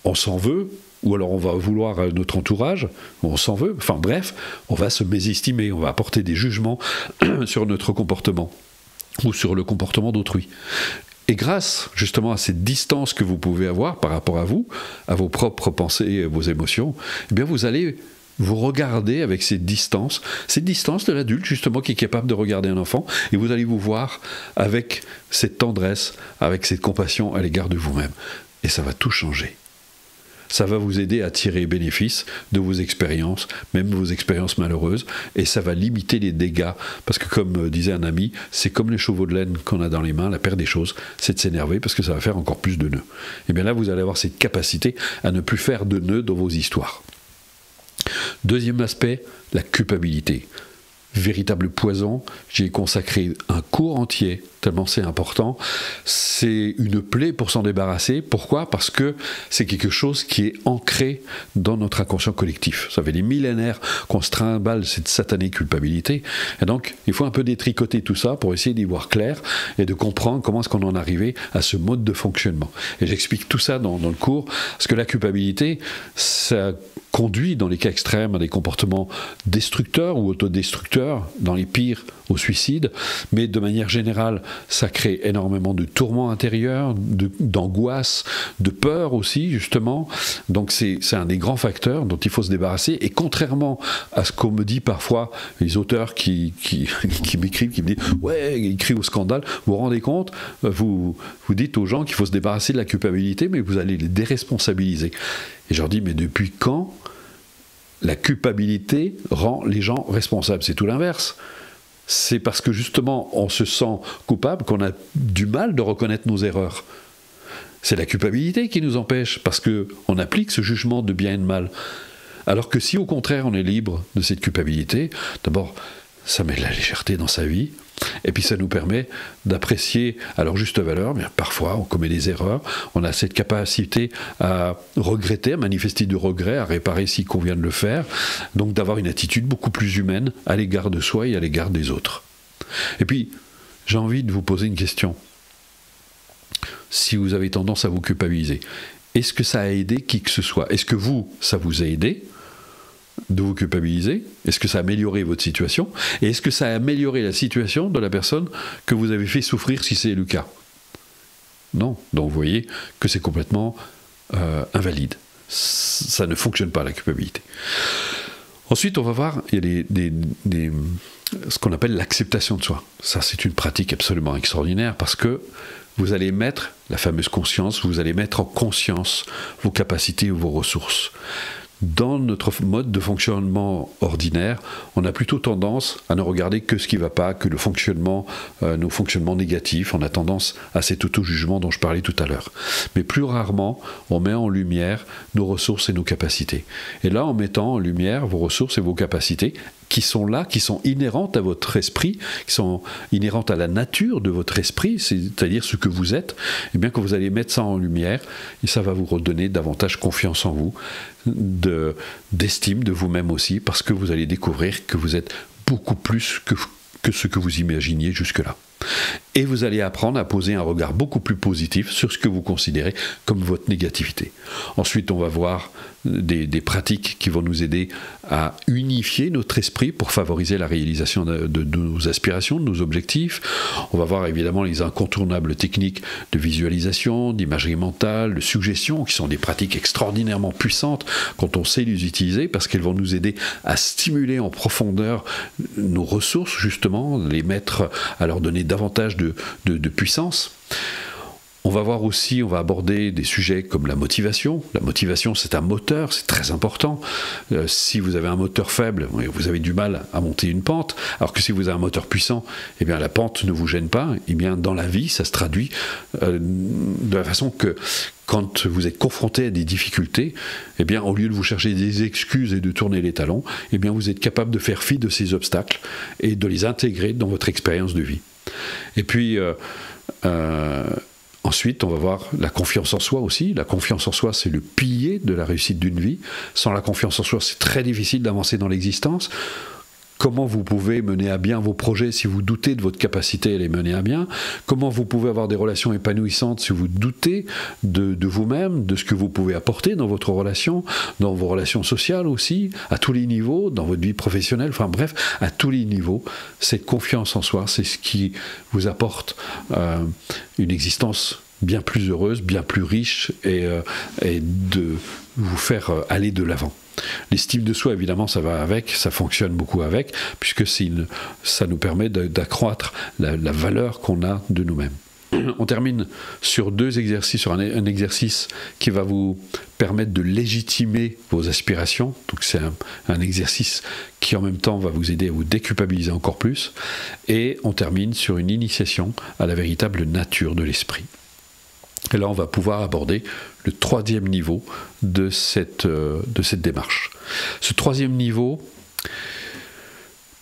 on s'en veut, ou alors on va vouloir notre entourage, on s'en veut, enfin bref, on va se mésestimer, on va apporter des jugements sur notre comportement ou sur le comportement d'autrui. Et grâce justement à cette distance que vous pouvez avoir par rapport à vous, à vos propres pensées et vos émotions, eh bien vous allez vous regarder avec cette distance de l'adulte justement qui est capable de regarder un enfant, et vous allez vous voir avec cette tendresse, avec cette compassion à l'égard de vous-même. Et ça va tout changer. Ça va vous aider à tirer bénéfice de vos expériences, même vos expériences malheureuses, et ça va limiter les dégâts, parce que comme disait un ami, c'est comme les chevaux de laine qu'on a dans les mains, la pire des choses, c'est de s'énerver, parce que ça va faire encore plus de nœuds. Et bien là, vous allez avoir cette capacité à ne plus faire de nœuds dans vos histoires. Deuxième aspect, la culpabilité. Véritable poison, j'y ai consacré un cours entier, tellement c'est important. C'est une plaie pour s'en débarrasser. Pourquoi ? Parce que c'est quelque chose qui est ancré dans notre inconscient collectif. Ça fait des millénaires qu'on se trimballe cette satanée culpabilité. Et donc, il faut un peu détricoter tout ça pour essayer d'y voir clair et de comprendre comment est-ce qu'on en est arrivé à ce mode de fonctionnement. Et j'explique tout ça dans le cours, parce que la culpabilité, ça conduit dans les cas extrêmes à des comportements destructeurs ou autodestructeurs, dans les pires au suicide, mais de manière générale, ça crée énormément de tourments intérieurs, d'angoisse, de peur aussi, justement. Donc c'est un des grands facteurs dont il faut se débarrasser. Et contrairement à ce qu'on me dit parfois, les auteurs qui m'écrivent, qui me disent « Ouais, ils crient au scandale », vous vous rendez compte, vous dites aux gens qu'il faut se débarrasser de la culpabilité, mais vous allez les déresponsabiliser. Et je leur dis « Mais depuis quand la culpabilité rend les gens responsables ?» C'est tout l'inverse. C'est parce que justement on se sent coupable qu'on a du mal de reconnaître nos erreurs. C'est la culpabilité qui nous empêche, parce qu'on applique ce jugement de bien et de mal. Alors que si au contraire on est libre de cette culpabilité, d'abord ça met de la légèreté dans sa vie, et puis ça nous permet d'apprécier à leur juste valeur. Mais parfois on commet des erreurs, on a cette capacité à regretter, à manifester du regret, à réparer s'il convient de le faire, donc d'avoir une attitude beaucoup plus humaine à l'égard de soi et à l'égard des autres. Et puis j'ai envie de vous poser une question. Si vous avez tendance à vous culpabiliser, est-ce que ça a aidé qui que ce soit ? Est-ce que ça vous a aidé de vous culpabiliser? Est-ce que ça a amélioré votre situation? Et est-ce que ça a amélioré la situation de la personne que vous avez fait souffrir, si c'est le cas? Non. Donc vous voyez que c'est complètement invalide. Ça ne fonctionne pas, la culpabilité. Ensuite, on va voir, il y a ce qu'on appelle l'acceptation de soi. Ça, c'est une pratique absolument extraordinaire, parce que vous allez mettre la fameuse conscience, vous allez mettre en conscience vos capacités ou vos ressources. Dans notre mode de fonctionnement ordinaire, on a plutôt tendance à ne regarder que ce qui ne va pas, que nos fonctionnements négatifs. On a tendance à cet auto-jugement dont je parlais tout à l'heure. Mais plus rarement, on met en lumière nos ressources et nos capacités. Et là, en mettant en lumière vos ressources et vos capacités, qui sont là, qui sont inhérentes à votre esprit, qui sont inhérentes à la nature de votre esprit, c'est-à-dire ce que vous êtes, et bien que vous allez mettre ça en lumière, et ça va vous redonner davantage confiance en vous, d'estime de vous-même aussi, parce que vous allez découvrir que vous êtes beaucoup plus que ce que vous imaginiez jusque-là. Et vous allez apprendre à poser un regard beaucoup plus positif sur ce que vous considérez comme votre négativité. Ensuite, on va voir des pratiques qui vont nous aider à unifier notre esprit pour favoriser la réalisation de nos aspirations, de nos objectifs. On va voir évidemment les incontournables techniques de visualisation, d'imagerie mentale, de suggestion, qui sont des pratiques extraordinairement puissantes quand on sait les utiliser, parce qu'elles vont nous aider à stimuler en profondeur nos ressources, justement, les mettre à leur donner davantage de puissance. On va voir aussi, on va aborder des sujets comme la motivation. La motivation, c'est un moteur, c'est très important. Si vous avez un moteur faible, vous avez du mal à monter une pente, alors que si vous avez un moteur puissant, eh bien la pente ne vous gêne pas. Eh bien dans la vie, ça se traduit de la façon que quand vous êtes confronté à des difficultés, eh bien au lieu de vous chercher des excuses et de tourner les talons, eh bien vous êtes capable de faire fi de ces obstacles et de les intégrer dans votre expérience de vie. Et puis ensuite, on va voir la confiance en soi aussi. La confiance en soi, c'est le pilier de la réussite d'une vie. Sans la confiance en soi, c'est très difficile d'avancer dans l'existence. Comment vous pouvez mener à bien vos projets si vous doutez de votre capacité à les mener à bien? Comment vous pouvez avoir des relations épanouissantes si vous doutez de vous-même, de ce que vous pouvez apporter dans votre relation, dans vos relations sociales aussi, à tous les niveaux, dans votre vie professionnelle, enfin bref, à tous les niveaux. Cette confiance en soi, c'est ce qui vous apporte une existence bien plus heureuse, bien plus riche et de vous faire aller de l'avant. L'estime de soi, évidemment, ça va avec, ça fonctionne beaucoup avec, puisque ça nous permet d'accroître la valeur qu'on a de nous-mêmes. On termine sur deux exercices, sur un exercice qui va vous permettre de légitimer vos aspirations. Donc c'est un exercice qui en même temps va vous aider à vous déculpabiliser encore plus. Et on termine sur une initiation à la véritable nature de l'esprit. Et là, on va pouvoir aborder le troisième niveau de cette démarche. Ce troisième niveau,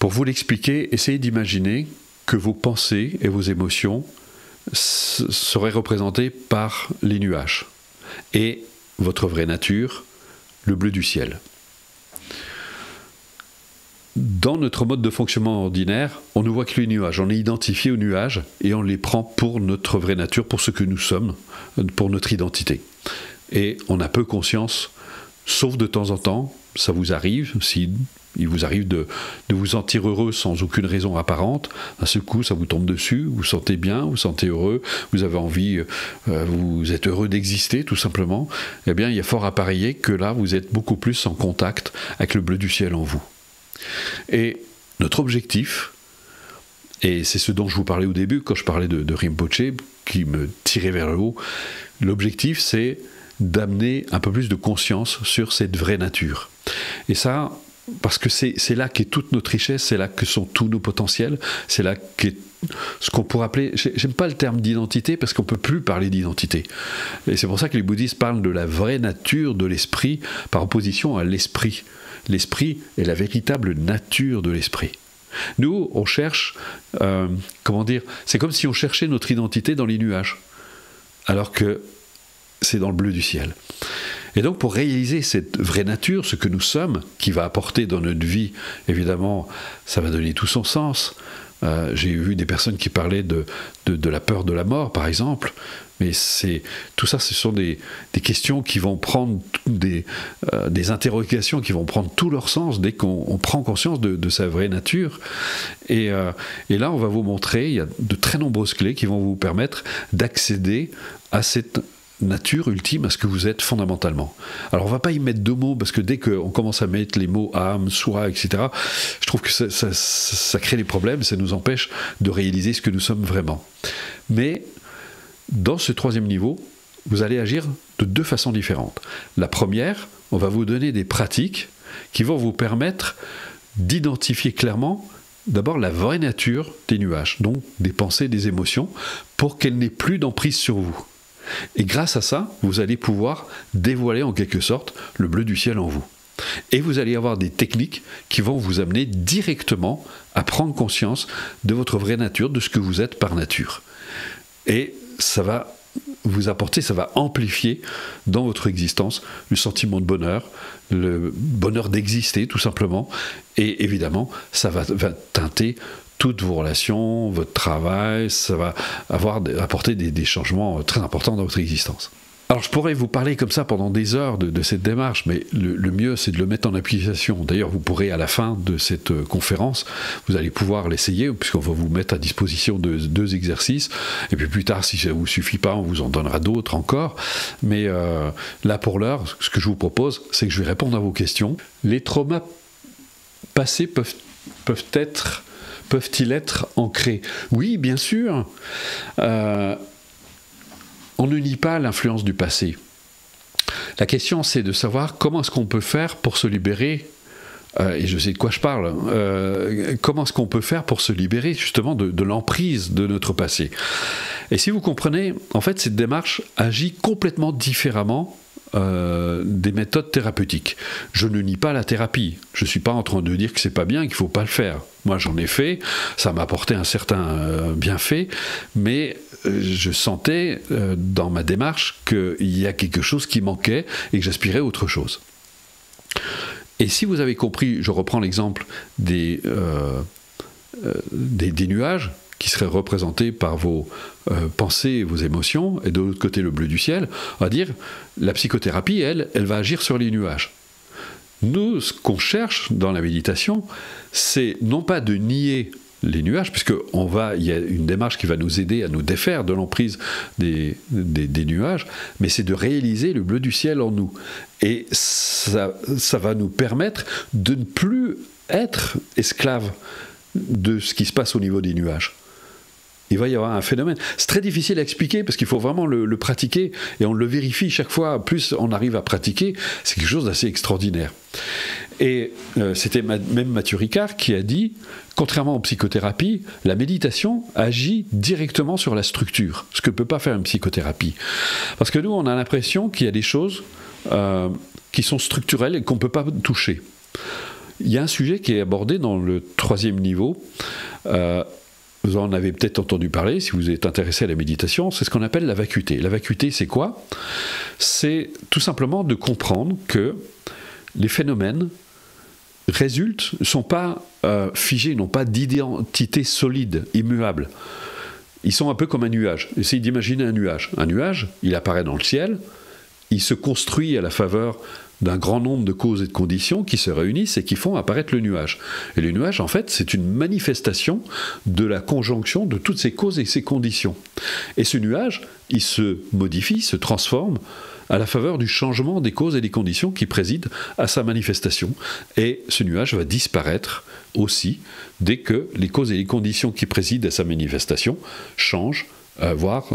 pour vous l'expliquer, essayez d'imaginer que vos pensées et vos émotions seraient représentées par les nuages et votre vraie nature, le bleu du ciel. Dans notre mode de fonctionnement ordinaire, on ne voit que les nuages. On est identifié aux nuages et on les prend pour notre vraie nature, pour ce que nous sommes, pour notre identité. Et on a peu conscience, sauf de temps en temps, ça vous arrive, si il vous arrive de vous sentir heureux sans aucune raison apparente, d'un seul coup ça vous tombe dessus, vous vous sentez bien, vous vous sentez heureux, vous avez envie, vous êtes heureux d'exister tout simplement, eh bien il y a fort à parier que là vous êtes beaucoup plus en contact avec le bleu du ciel en vous. Et notre objectif, et c'est ce dont je vous parlais au début quand je parlais de Rinpoche qui me tirait vers le haut, l'objectif c'est d'amener un peu plus de conscience sur cette vraie nature. Et ça, parce que c'est là qu'est toute notre richesse, c'est là que sont tous nos potentiels, c'est là qu'est ce qu'on pourrait appeler, j'aime pas le terme d'identité parce qu'on peut plus parler d'identité. Et c'est pour ça que les bouddhistes parlent de la vraie nature de l'esprit par opposition à l'esprit. L'esprit est la véritable nature de l'esprit. Nous, on cherche, comment dire, c'est comme si on cherchait notre identité dans les nuages, alors que c'est dans le bleu du ciel. Et donc pour réaliser cette vraie nature, ce que nous sommes, qui va apporter dans notre vie, évidemment, ça va donner tout son sens. J'ai vu des personnes qui parlaient de la peur de la mort, par exemple, mais tout ça, ce sont des questions qui vont prendre, des interrogations qui vont prendre tout leur sens dès qu'on prend conscience de sa vraie nature. Et là, on va vous montrer, il y a de très nombreuses clés qui vont vous permettre d'accéder à cette nature ultime, à ce que vous êtes fondamentalement. Alors on ne va pas y mettre deux mots, parce que dès qu'on commence à mettre les mots âme, soi, etc., je trouve que ça crée des problèmes, ça nous empêche de réaliser ce que nous sommes vraiment. Mais dans ce troisième niveau, vous allez agir de deux façons différentes. La première, on va vous donner des pratiques qui vont vous permettre d'identifier clairement d'abord la vraie nature des nuages, donc des pensées, des émotions, pour qu'elles n'aient plus d'emprise sur vous. Et grâce à ça, vous allez pouvoir dévoiler en quelque sorte le bleu du ciel en vous. Et vous allez avoir des techniques qui vont vous amener directement à prendre conscience de votre vraie nature, de ce que vous êtes par nature. Et ça va vous apporter, ça va amplifier dans votre existence le sentiment de bonheur, le bonheur d'exister tout simplement. Et évidemment, ça va teinter toutes vos relations, votre travail, ça va apporter des changements très importants dans votre existence. Alors je pourrais vous parler comme ça pendant des heures de cette démarche, mais le mieux c'est de le mettre en application. D'ailleurs vous pourrez à la fin de cette conférence, vous allez pouvoir l'essayer, puisqu'on va vous mettre à disposition deux exercices, et puis plus tard si ça ne vous suffit pas, on vous en donnera d'autres encore. Mais là pour l'heure, ce que je vous propose, c'est que je vais répondre à vos questions. Les traumas passés peuvent-ils être ancrés? Oui, bien sûr. On ne nie pas l'influence du passé. La question, c'est de savoir comment est-ce qu'on peut faire pour se libérer, et je sais de quoi je parle, comment est-ce qu'on peut faire pour se libérer justement de l'emprise de notre passé. Et si vous comprenez, en fait, cette démarche agit complètement différemment des méthodes thérapeutiques. Je ne nie pas la thérapie. Je ne suis pas en train de dire que c'est pas bien, qu'il ne faut pas le faire. Moi, j'en ai fait, ça m'a apporté un certain bienfait, mais je sentais dans ma démarche qu'il y a quelque chose qui manquait et que j'aspirais à autre chose. Et si vous avez compris, je reprends l'exemple des nuages qui seraient représentés par vos pensées et vos émotions, et de l'autre côté le bleu du ciel, on va dire, la psychothérapie, elle va agir sur les nuages. Nous, ce qu'on cherche dans la méditation, c'est non pas de nier les nuages, il y a une démarche qui va nous aider à nous défaire de l'emprise des nuages, mais c'est de réaliser le bleu du ciel en nous. Et ça va nous permettre de ne plus être esclaves de ce qui se passe au niveau des nuages. Il va y avoir un phénomène. C'est très difficile à expliquer parce qu'il faut vraiment le pratiquer et on le vérifie chaque fois. Plus on arrive à pratiquer, c'est quelque chose d'assez extraordinaire. Et c'était même Mathieu Ricard qui a dit, contrairement aux psychothérapies, la méditation agit directement sur la structure, ce que ne peut pas faire une psychothérapie. Parce que nous, on a l'impression qu'il y a des choses qui sont structurelles et qu'on ne peut pas toucher. Il y a un sujet qui est abordé dans le 3e niveau. Vous en avez peut-être entendu parler, si vous êtes intéressé à la méditation, c'est ce qu'on appelle la vacuité. La vacuité, c'est quoi? C'est tout simplement de comprendre que les phénomènes résultent, ne sont pas figés, n'ont pas d'identité solide, immuable. Ils sont un peu comme un nuage. Essayez d'imaginer un nuage. Un nuage, il apparaît dans le ciel, il se construit à la faveur d'un grand nombre de causes et de conditions qui se réunissent et qui font apparaître le nuage. Et le nuage, en fait, c'est une manifestation de la conjonction de toutes ces causes et ces conditions. Et ce nuage, il se modifie, se transforme à la faveur du changement des causes et des conditions qui président à sa manifestation. Et ce nuage va disparaître aussi dès que les causes et les conditions qui président à sa manifestation changent, voire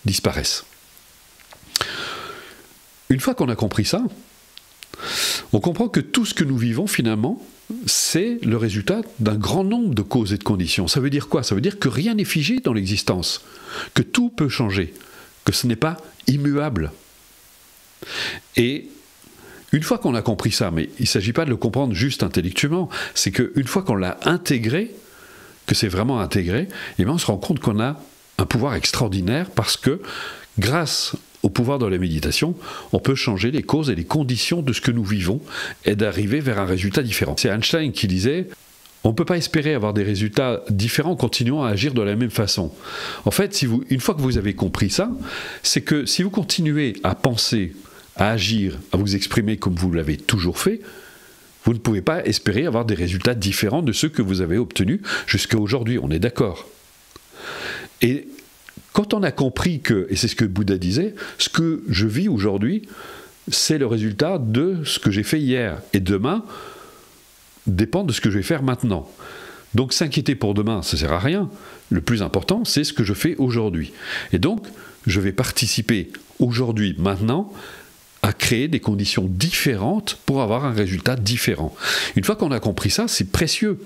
disparaissent. Une fois qu'on a compris ça, on comprend que tout ce que nous vivons finalement, c'est le résultat d'un grand nombre de causes et de conditions. Ça veut dire quoi? Ça veut dire que rien n'est figé dans l'existence, que tout peut changer, que ce n'est pas immuable. Et une fois qu'on a compris ça, mais il ne s'agit pas de le comprendre juste intellectuellement, c'est qu'une fois qu'on l'a intégré, que c'est vraiment intégré, eh bien on se rend compte qu'on a un pouvoir extraordinaire parce que grâce au pouvoir de la méditation, on peut changer les causes et les conditions de ce que nous vivons et d'arriver vers un résultat différent. C'est Einstein qui disait « On ne peut pas espérer avoir des résultats différents en continuant à agir de la même façon. » En fait, une fois que vous avez compris ça, c'est que si vous continuez à penser, à agir, à vous exprimer comme vous l'avez toujours fait, vous ne pouvez pas espérer avoir des résultats différents de ceux que vous avez obtenus jusqu'à aujourd'hui, on est d'accord. Et quand on a compris que, et c'est ce que Bouddha disait, ce que je vis aujourd'hui, c'est le résultat de ce que j'ai fait hier. Et demain dépend de ce que je vais faire maintenant. Donc s'inquiéter pour demain, ça ne sert à rien. Le plus important, c'est ce que je fais aujourd'hui. Et donc, je vais participer aujourd'hui, maintenant, à créer des conditions différentes pour avoir un résultat différent. Une fois qu'on a compris ça, c'est précieux.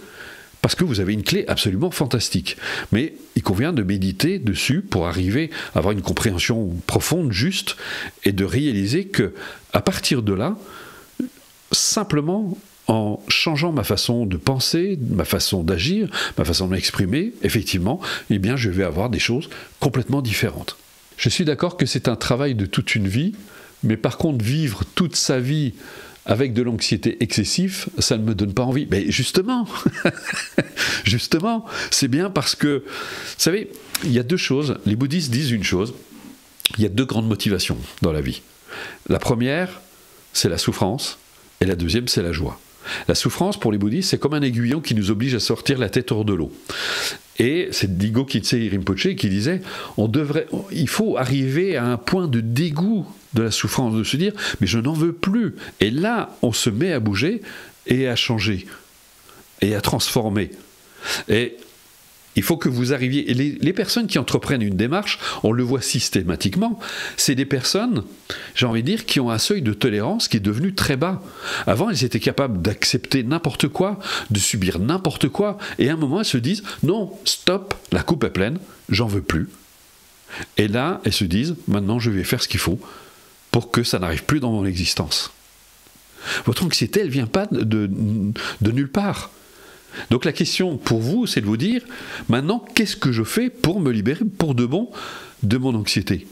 Parce que vous avez une clé absolument fantastique. Mais il convient de méditer dessus pour arriver à avoir une compréhension profonde, juste, et de réaliser que, à partir de là, simplement en changeant ma façon de penser, ma façon d'agir, ma façon de m'exprimer, effectivement, eh bien, je vais avoir des choses complètement différentes. Je suis d'accord que c'est un travail de toute une vie, mais par contre, vivre toute sa vie avec de l'anxiété excessive, ça ne me donne pas envie. Mais justement, justement, c'est bien parce que, vous savez, il y a deux choses. Les bouddhistes disent une chose. Il y a deux grandes motivations dans la vie. La première, c'est la souffrance, et la deuxième, c'est la joie. La souffrance, pour les bouddhistes, c'est comme un aiguillon qui nous oblige à sortir la tête hors de l'eau. Et c'est Digo Khyentse Rinpoché qui disait, il faut arriver à un point de dégoût de la souffrance, de se dire, mais je n'en veux plus. Et là, on se met à bouger et à changer, et à transformer. Et il faut que vous arriviez... Et les personnes qui entreprennent une démarche, on le voit systématiquement, c'est des personnes, j'ai envie de dire, qui ont un seuil de tolérance qui est devenu très bas. Avant, elles étaient capables d'accepter n'importe quoi, de subir n'importe quoi, et à un moment, elles se disent, non, stop, la coupe est pleine, j'en veux plus. Et là, elles se disent, maintenant, je vais faire ce qu'il faut pour que ça n'arrive plus dans mon existence. Votre anxiété, elle ne vient pas de nulle part. Donc la question pour vous, c'est de vous dire, maintenant, qu'est-ce que je fais pour me libérer pour de bon de mon anxiété?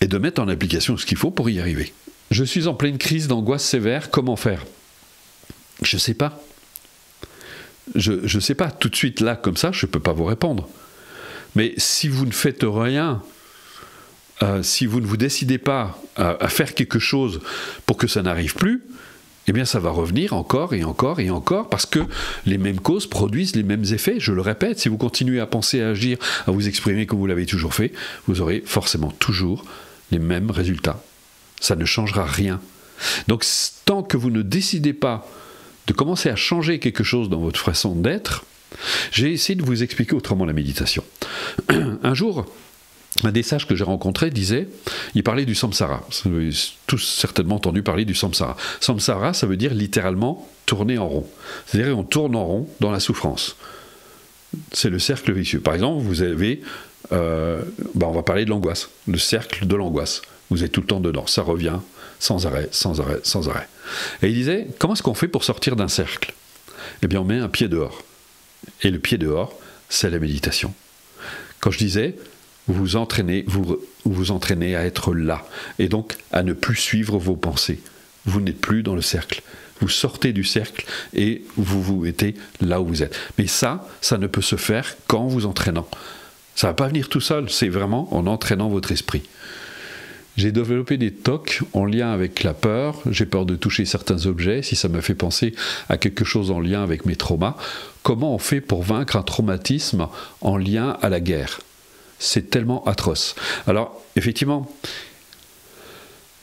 Et de mettre en application ce qu'il faut pour y arriver. Je suis en pleine crise d'angoisse sévère, comment faire? Je ne sais pas. Je ne sais pas, tout de suite là, comme ça, je ne peux pas vous répondre. Mais si vous ne faites rien, si vous ne vous décidez pas à faire quelque chose pour que ça n'arrive plus, eh bien ça va revenir encore et encore et encore, parce que les mêmes causes produisent les mêmes effets. Je le répète, si vous continuez à penser, à agir, à vous exprimer comme vous l'avez toujours fait, vous aurez forcément toujours les mêmes résultats. Ça ne changera rien. Donc tant que vous ne décidez pas de commencer à changer quelque chose dans votre façon d'être, j'ai essayé de vous expliquer autrement la méditation. Un jour, un des sages que j'ai rencontré disait, il parlait du samsara. Vous avez tous certainement entendu parler du samsara. Samsara, ça veut dire littéralement tourner en rond. C'est-à-dire qu'on tourne en rond dans la souffrance. C'est le cercle vicieux. Par exemple, vous avez, on va parler de l'angoisse, le cercle de l'angoisse. Vous êtes tout le temps dedans, ça revient sans arrêt, sans arrêt, sans arrêt. Et il disait, comment est-ce qu'on fait pour sortir d'un cercle? Eh bien, on met un pied dehors. Et le pied dehors, c'est la méditation. Quand je disais, vous vous entraînez à être là, et donc à ne plus suivre vos pensées. Vous n'êtes plus dans le cercle. Vous sortez du cercle et vous mettez là où vous êtes. Mais ça ne peut se faire qu'en vous entraînant. Ça ne va pas venir tout seul, c'est vraiment en entraînant votre esprit. J'ai développé des TOC en lien avec la peur, j'ai peur de toucher certains objets, si ça me fait penser à quelque chose en lien avec mes traumas. Comment on fait pour vaincre un traumatisme en lien à la guerre? C'est tellement atroce. Alors, effectivement,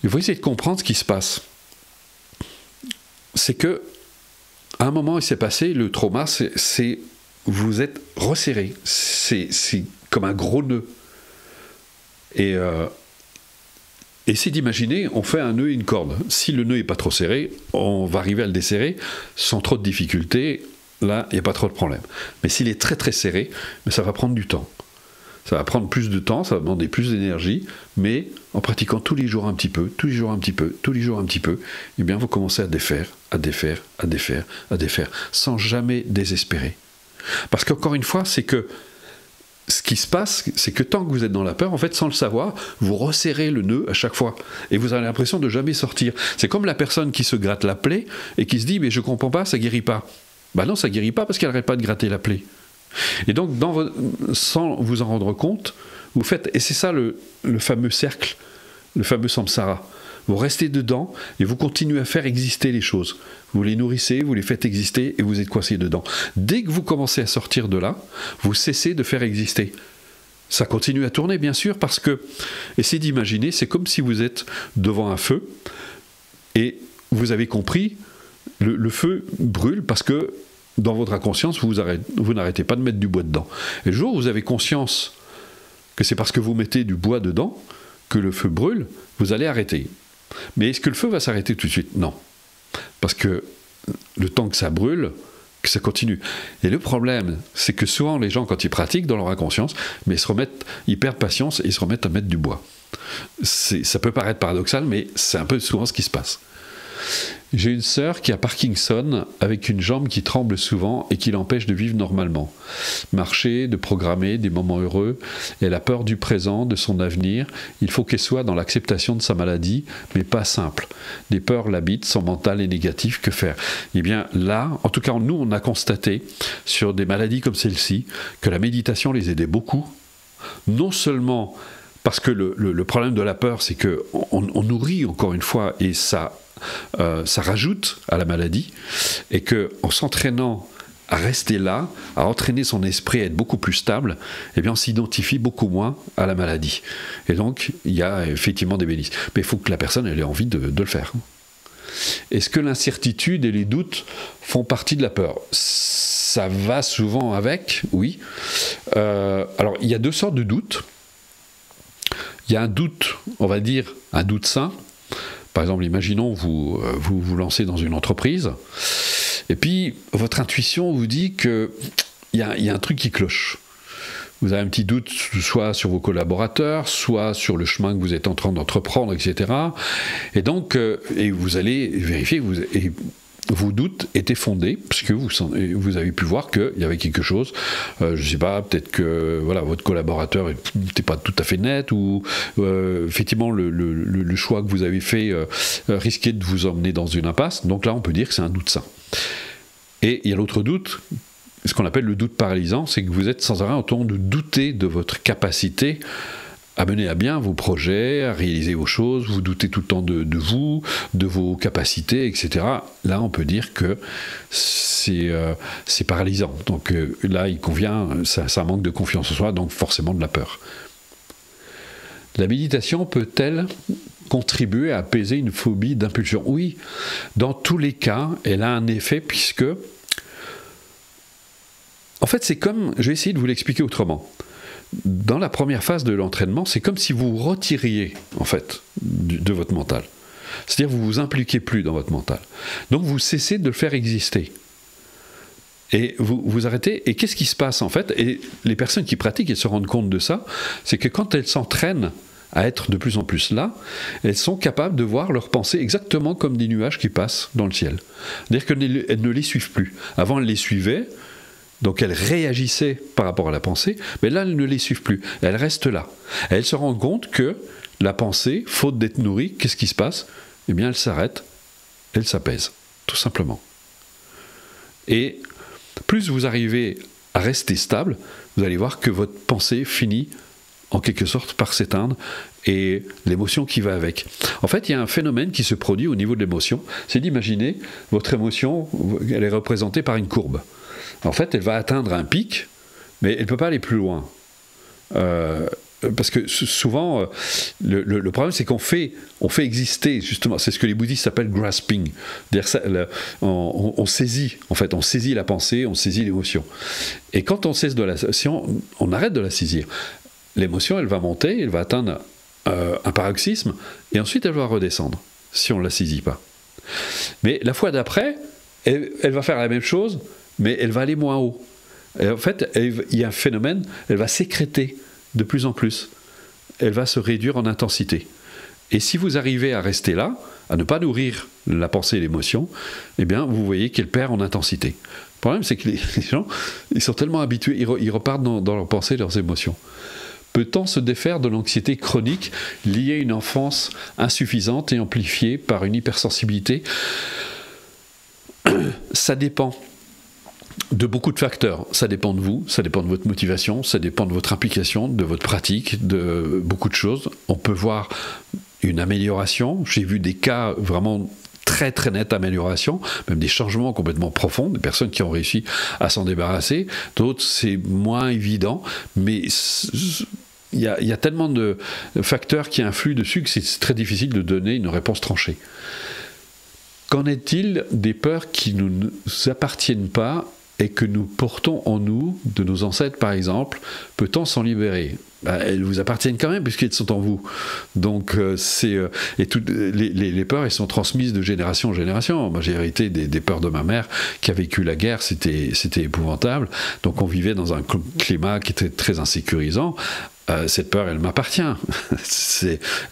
il faut essayer de comprendre ce qui se passe. C'est que, à un moment, il s'est passé, le trauma, c'est vous êtes resserré. C'est comme un gros nœud. Et essayez d'imaginer, on fait un nœud et une corde. Si le nœud n'est pas trop serré, on va arriver à le desserrer sans trop de difficultés. Là, il n'y a pas trop de problème. Mais s'il est très très serré, ça va prendre du temps. Ça va prendre plus de temps, ça va demander plus d'énergie, mais en pratiquant tous les jours un petit peu, tous les jours un petit peu, tous les jours un petit peu, eh bien vous commencez à défaire, à défaire, à défaire, à défaire, sans jamais désespérer. Parce qu'encore une fois, c'est que ce qui se passe, c'est que tant que vous êtes dans la peur, en fait, sans le savoir, vous resserrez le nœud à chaque fois. Et vous avez l'impression de jamais sortir. C'est comme la personne qui se gratte la plaie et qui se dit « mais je comprends pas, ça guérit pas ». Ben non, ça guérit pas parce qu'elle n'arrête pas de gratter la plaie. Et donc, sans vous en rendre compte, vous faites, et c'est ça le fameux cercle, le fameux samsara. Vous restez dedans et vous continuez à faire exister les choses. Vous les nourrissez, vous les faites exister et vous êtes coincé dedans. Dès que vous commencez à sortir de là, vous cessez de faire exister. Ça continue à tourner, bien sûr, parce que, essayez d'imaginer, c'est comme si vous êtes devant un feu et vous avez compris, le feu brûle parce que dans votre inconscience, vous n'arrêtez pas de mettre du bois dedans. Et le jour où vous avez conscience que c'est parce que vous mettez du bois dedans que le feu brûle, vous allez arrêter. Mais est-ce que le feu va s'arrêter tout de suite? Non. Parce que le temps que ça brûle, que ça continue. Et le problème, c'est que souvent les gens, quand ils pratiquent dans leur inconscience, mais ils perdent patience et ils se remettent à mettre du bois. Ça peut paraître paradoxal, mais c'est un peu souvent ce qui se passe. J'ai une sœur qui a Parkinson avec une jambe qui tremble souvent et qui l'empêche de vivre normalement. Marcher, de programmer des moments heureux. Elle a peur du présent, de son avenir. Il faut qu'elle soit dans l'acceptation de sa maladie, mais pas simple. Des peurs l'habitent, son mental est négatif, que faire? Eh bien là, en tout cas nous on a constaté sur des maladies comme celle-ci que la méditation les aidait beaucoup. Non seulement parce que le problème de la peur, c'est qu'on nourrit encore une fois et ça rajoute à la maladie, et qu'en s'entraînant à rester là, à entraîner son esprit à être beaucoup plus stable, eh bien on s'identifie beaucoup moins à la maladie. Et donc il y a effectivement des bénéfices. Mais il faut que la personne elle ait envie de le faire. Est-ce que l'incertitude et les doutes font partie de la peur? Ça va souvent avec, oui. Alors il y a deux sortes de doutes. Il y a un doute, on va dire, un doute sain. Par exemple, imaginons vous lancez dans une entreprise, et puis votre intuition vous dit qu'il y a un truc qui cloche. Vous avez un petit doute soit sur vos collaborateurs, soit sur le chemin que vous êtes en train d'entreprendre, etc. Et donc, et vous allez vérifier, et vos doutes étaient fondés, puisque vous avez pu voir qu'il y avait quelque chose, je ne sais pas, peut-être que voilà, votre collaborateur n'était pas tout à fait net, ou effectivement le choix que vous avez fait risquait de vous emmener dans une impasse. Donc là, on peut dire que c'est un doute sain. Et il y a l'autre doute, ce qu'on appelle le doute paralysant, c'est que vous êtes sans arrêt en train de douter de votre capacité à mener à bien vos projets, à réaliser vos choses, vous doutez tout le temps de vous, de vos capacités, etc. Là, on peut dire que c'est paralysant. Donc là, il convient, ça manque de confiance en soi, donc forcément de la peur. La méditation peut-elle contribuer à apaiser une phobie d'impulsion? Oui, dans tous les cas, elle a un effet puisque... En fait, c'est comme... Je vais essayer de vous l'expliquer autrement. Dans la première phase de l'entraînement, c'est comme si vous retiriez, en fait, de votre mental. C'est-à-dire vous vous impliquez plus dans votre mental. Donc vous cessez de le faire exister. Et vous arrêtez. Et qu'est-ce qui se passe, en fait? Et les personnes qui pratiquent, elles se rendent compte de ça, c'est que quand elles s'entraînent à être de plus en plus là, elles sont capables de voir leurs pensées exactement comme des nuages qui passent dans le ciel. C'est-à-dire qu'elles ne les suivent plus. Avant, elles les suivaient. Donc elles réagissaient par rapport à la pensée, mais là elles ne les suivent plus, elles restent là. Et elles se rendent compte que la pensée, faute d'être nourrie, qu'est-ce qui se passe? Eh bien elle s'arrête, elle s'apaise, tout simplement. Et plus vous arrivez à rester stable, vous allez voir que votre pensée finit en quelque sorte par s'éteindre et l'émotion qui va avec. En fait, il y a un phénomène qui se produit au niveau de l'émotion, c'est d'imaginer votre émotion, elle est représentée par une courbe. En fait, elle va atteindre un pic, mais elle ne peut pas aller plus loin. Parce que souvent, le problème, c'est qu'on fait exister, justement, c'est ce que les bouddhistes appellent grasping. On saisit, en fait, on saisit la pensée, on saisit l'émotion. Et quand on cesse si on arrête de la saisir, l'émotion, elle va monter, elle va atteindre un paroxysme, et ensuite elle va redescendre, si on ne la saisit pas. Mais la fois d'après, elle va faire la même chose, mais elle va aller moins haut. Et en fait, il y a un phénomène, elle va sécréter de plus en plus. Elle va se réduire en intensité. Et si vous arrivez à rester là, à ne pas nourrir la pensée et l'émotion, eh bien, vous voyez qu'elle perd en intensité. Le problème, c'est que les gens, ils sont tellement habitués, ils repartent dans leurs pensées et leurs émotions. Peut-on se défaire de l'anxiété chronique liée à une enfance insuffisante et amplifiée par une hypersensibilité? Ça dépend de beaucoup de facteurs. Ça dépend de vous, ça dépend de votre motivation, ça dépend de votre implication, de votre pratique, de beaucoup de choses. On peut voir une amélioration. J'ai vu des cas vraiment très très nette amélioration, même des changements complètement profonds, des personnes qui ont réussi à s'en débarrasser. D'autres, c'est moins évident, mais il y a tellement de facteurs qui influent dessus que c'est très difficile de donner une réponse tranchée. Qu'en est-il des peurs qui ne nous appartiennent pas et que nous portons en nous, de nos ancêtres par exemple? Peut-on s'en libérer? Elles vous appartiennent quand même puisqu'elles sont en vous. Donc les peurs, elles sont transmises de génération en génération. Moi j'ai hérité des peurs de ma mère qui a vécu la guerre, c'était épouvantable. Donc on vivait dans un climat qui était très insécurisant. cette peur, elle m'appartient.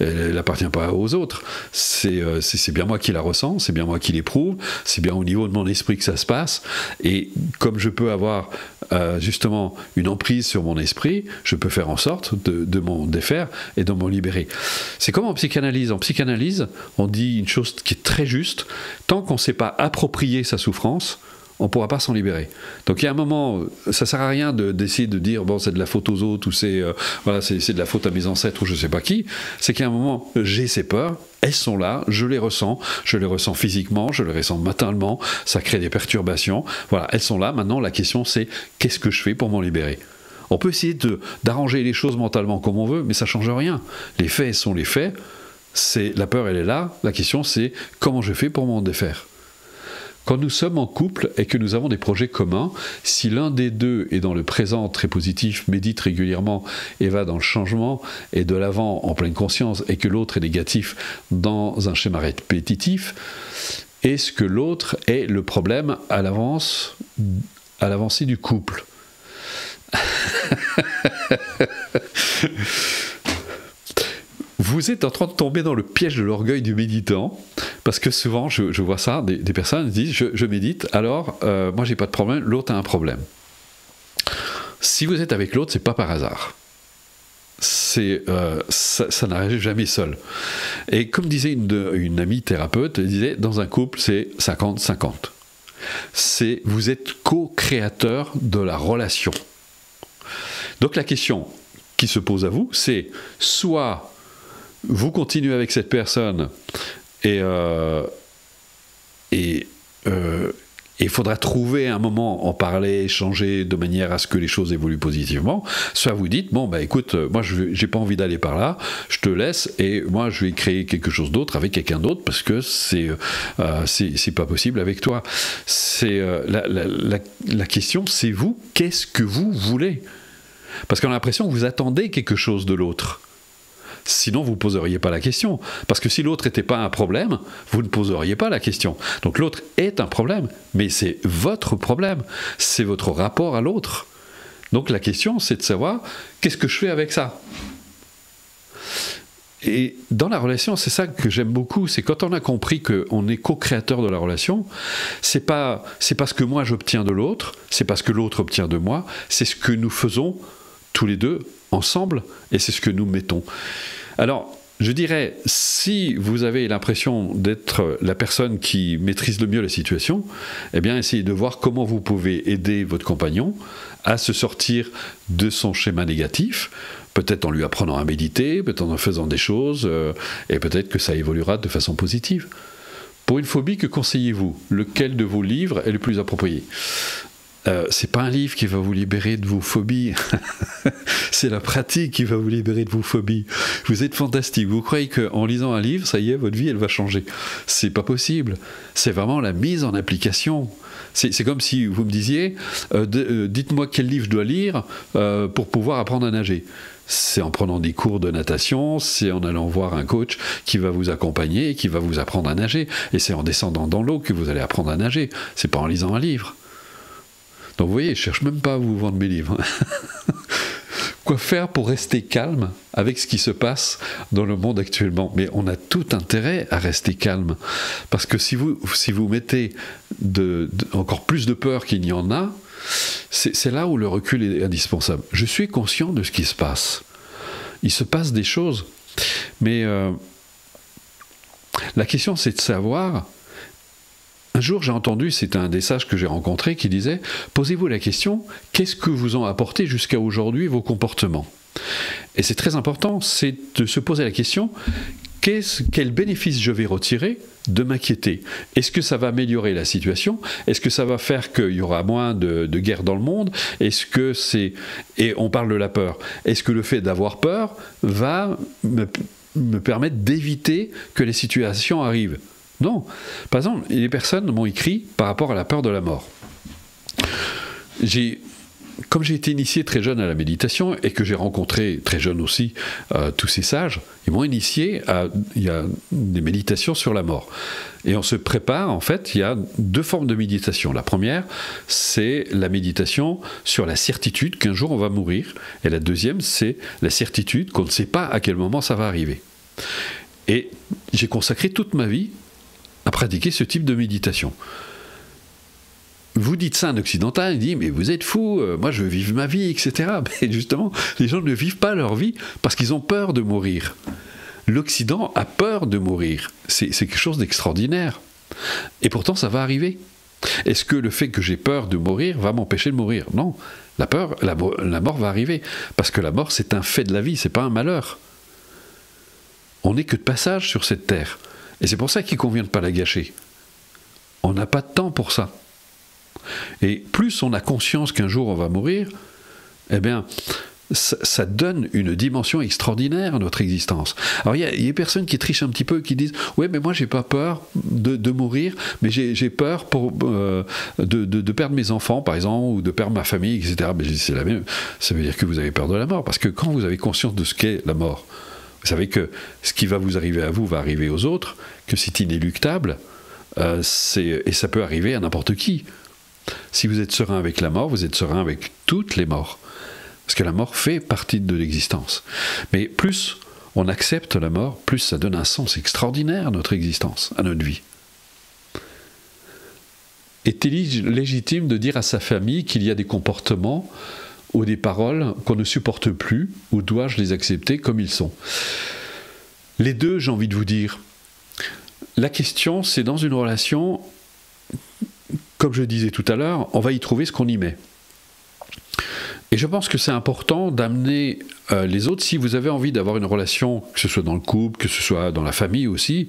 Elle n'appartient pas aux autres. C'est bien moi qui la ressens, c'est bien moi qui l'éprouve, c'est bien au niveau de mon esprit que ça se passe. Et comme je peux avoir justement une emprise sur mon esprit, je peux faire en sorte de m'en défaire et de m'en libérer. C'est comme en psychanalyse. En psychanalyse, on dit une chose qui est très juste: tant qu'on ne s'est pas approprié sa souffrance, on ne pourra pas s'en libérer. Donc il y a un moment, ça ne sert à rien d'essayer de dire bon, c'est de la faute aux autres, ou c'est de la faute à mes ancêtres, ou je ne sais pas qui. C'est qu'à un moment, j'ai ces peurs, elles sont là, je les ressens physiquement, je les ressens mentalement, ça crée des perturbations. Voilà, elles sont là. Maintenant, la question c'est qu'est-ce que je fais pour m'en libérer? On peut essayer d'arranger les choses mentalement comme on veut, mais ça ne change rien. Les faits sont les faits. La peur, elle est là. La question c'est comment je fais pour m'en défaire? Quand nous sommes en couple et que nous avons des projets communs, si l'un des deux est dans le présent très positif, médite régulièrement et va dans le changement et de l'avant en pleine conscience, et que l'autre est négatif dans un schéma répétitif, est-ce que l'autre est le problème à l'avancée du couple? Vous êtes en train de tomber dans le piège de l'orgueil du méditant, parce que souvent je vois ça, des personnes disent je médite, alors moi j'ai pas de problème, l'autre a un problème. Si vous êtes avec l'autre, c'est pas par hasard. Ça n'arrive jamais seul. Et comme disait une amie thérapeute, elle disait dans un couple c'est 50-50. Vous êtes co-créateur de la relation. Donc la question qui se pose à vous, c'est soit vous continuez avec cette personne et il faudra trouver un moment, en parler, échanger de manière à ce que les choses évoluent positivement, soit vous dites, bon bah écoute, moi j'ai pas envie d'aller par là, je te laisse et moi je vais créer quelque chose d'autre avec quelqu'un d'autre parce que c'est pas possible avec toi. La question c'est vous, qu'est-ce que vous voulez? Parce qu'on a l'impression que vous attendez quelque chose de l'autre. Sinon, vous ne poseriez pas la question. Parce que si l'autre n'était pas un problème, vous ne poseriez pas la question. Donc l'autre est un problème, mais c'est votre problème. C'est votre rapport à l'autre. Donc la question, c'est de savoir, qu'est-ce que je fais avec ça? Et dans la relation, c'est ça que j'aime beaucoup, c'est quand on a compris qu'on est co-créateur de la relation, c'est pas ce que moi j'obtiens de l'autre, c'est pas ce que l'autre obtient de moi, c'est ce que nous faisons tous les deux ensemble, et c'est ce que nous mettons. Alors, je dirais, si vous avez l'impression d'être la personne qui maîtrise le mieux la situation, eh bien, essayez de voir comment vous pouvez aider votre compagnon à se sortir de son schéma négatif, peut-être en lui apprenant à méditer, peut-être en faisant des choses, et peut-être que ça évoluera de façon positive. Pour une phobie, que conseillez-vous? Lequel de vos livres est le plus approprié? C'est pas un livre qui va vous libérer de vos phobies, c'est la pratique qui va vous libérer de vos phobies. Vous êtes fantastique, vous croyez qu'en lisant un livre, ça y est, votre vie elle va changer. C'est pas possible, c'est vraiment la mise en application. C'est comme si vous me disiez, dites-moi quel livre je dois lire pour pouvoir apprendre à nager. C'est en prenant des cours de natation, c'est en allant voir un coach qui va vous accompagner et qui va vous apprendre à nager. Et c'est en descendant dans l'eau que vous allez apprendre à nager, c'est pas en lisant un livre. Donc vous voyez, je ne cherche même pas à vous vendre mes livres. Quoi faire pour rester calme avec ce qui se passe dans le monde actuellement? Mais on a tout intérêt à rester calme. Parce que si vous mettez encore plus de peur qu'il n'y en a, c'est là où le recul est indispensable. Je suis conscient de ce qui se passe. Il se passe des choses. Mais la question, c'est de savoir... Un jour, j'ai entendu, c'est un des sages que j'ai rencontré, qui disait « Posez-vous la question, qu'est-ce que vous ont apporté jusqu'à aujourd'hui vos comportements ?» Et c'est très important, c'est de se poser la question « Quel bénéfice je vais retirer de m'inquiéter? Est-ce que ça va améliorer la situation? Est-ce que ça va faire qu'il y aura moins de guerre dans le monde? Est-ce que c'est... » Et on parle de la peur. Est-ce que le fait d'avoir peur va me permettre d'éviter que les situations arrivent? Non. Par exemple, les personnes m'ont écrit par rapport à la peur de la mort. comme j'ai été initié très jeune à la méditation et que j'ai rencontré très jeune aussi tous ces sages, ils m'ont initié il y a des méditations sur la mort. Et on se prépare, en fait, il y a 2 formes de méditation. La première, c'est la méditation sur la certitude qu'un jour on va mourir. Et la deuxième, c'est la certitude qu'on ne sait pas à quel moment ça va arriver. Et j'ai consacré toute ma vie à pratiquer ce type de méditation. Vous dites ça à un occidental, il dit « mais vous êtes fou, moi je veux vivre ma vie, etc. » Mais justement, les gens ne vivent pas leur vie parce qu'ils ont peur de mourir. L'Occident a peur de mourir. C'est quelque chose d'extraordinaire. Et pourtant, ça va arriver. Est-ce que le fait que j'ai peur de mourir va m'empêcher de mourir? Non. La mort va arriver. Parce que la mort, c'est un fait de la vie, c'est pas un malheur. On n'est que de passage sur cette terre. Et c'est pour ça qu'il ne convient de ne pas la gâcher. On n'a pas de temps pour ça. Et plus on a conscience qu'un jour on va mourir, eh bien, ça donne une dimension extraordinaire à notre existence. Alors il y a des personnes qui trichent un petit peu, qui disent « ouais, mais moi j'ai pas peur de mourir, mais j'ai peur de perdre mes enfants, par exemple, ou de perdre ma famille, etc. » Mais c'est la même. Ça veut dire que vous avez peur de la mort, parce que quand vous avez conscience de ce qu'est la mort, vous savez que ce qui va vous arriver à vous va arriver aux autres, que c'est inéluctable, et ça peut arriver à n'importe qui. Si vous êtes serein avec la mort, vous êtes serein avec toutes les morts. Parce que la mort fait partie de l'existence. Mais plus on accepte la mort, plus ça donne un sens extraordinaire à notre existence, à notre vie. Est-il légitime de dire à sa famille qu'il y a des comportements ou des paroles qu'on ne supporte plus, ou dois-je les accepter comme ils sont? Les deux, j'ai envie de vous dire. La question, c'est dans une relation, comme je disais tout à l'heure, on va y trouver ce qu'on y met. Et je pense que c'est important d'amener les autres, si vous avez envie d'avoir une relation, que ce soit dans le couple, que ce soit dans la famille aussi,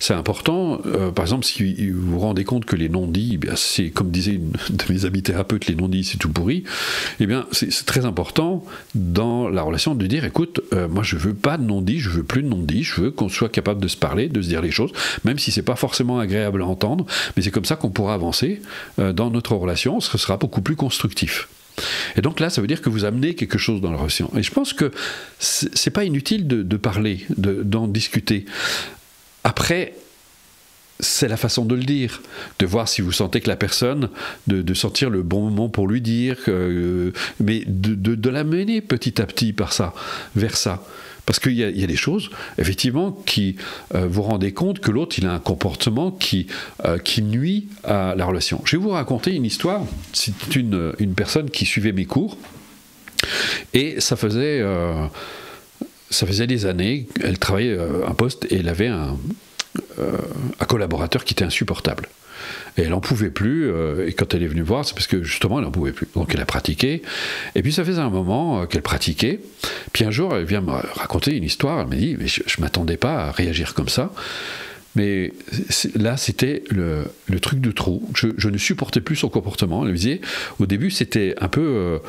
c'est important, par exemple, si vous vous rendez compte que les non-dits, eh c'est comme disait une de mes amis thérapeutes, les non-dits c'est tout pourri, eh bien c'est très important dans la relation de dire, écoute, moi je veux pas de non-dits, je veux plus de non-dits, je veux qu'on soit capable de se parler, de se dire les choses, même si c'est pas forcément agréable à entendre, mais c'est comme ça qu'on pourra avancer dans notre relation, ce sera beaucoup plus constructif. Et donc là, ça veut dire que vous amenez quelque chose dans la relation. Et je pense que c'est pas inutile de parler, d'en discuter. Après, c'est la façon de le dire, de voir si vous sentez que la personne, de sentir le bon moment pour lui dire, mais de l'amener petit à petit vers ça. Parce qu'il y a des choses, effectivement, qui vous rendez compte que l'autre, il a un comportement qui nuit à la relation. Je vais vous raconter une histoire. C'est une personne qui suivait mes cours, et ça faisait des années, elle travaillait un poste, et elle avait un collaborateur qui était insupportable. Et elle n'en pouvait plus, et quand elle est venue voir, c'est parce que justement elle n'en pouvait plus. Donc elle a pratiqué, et puis ça faisait un moment qu'elle pratiquait, puis un jour elle vient me raconter une histoire, elle m'a dit, mais je ne m'attendais pas à réagir comme ça, mais là c'était le truc de trop, je ne supportais plus son comportement. Elle me disait, au début c'était un peu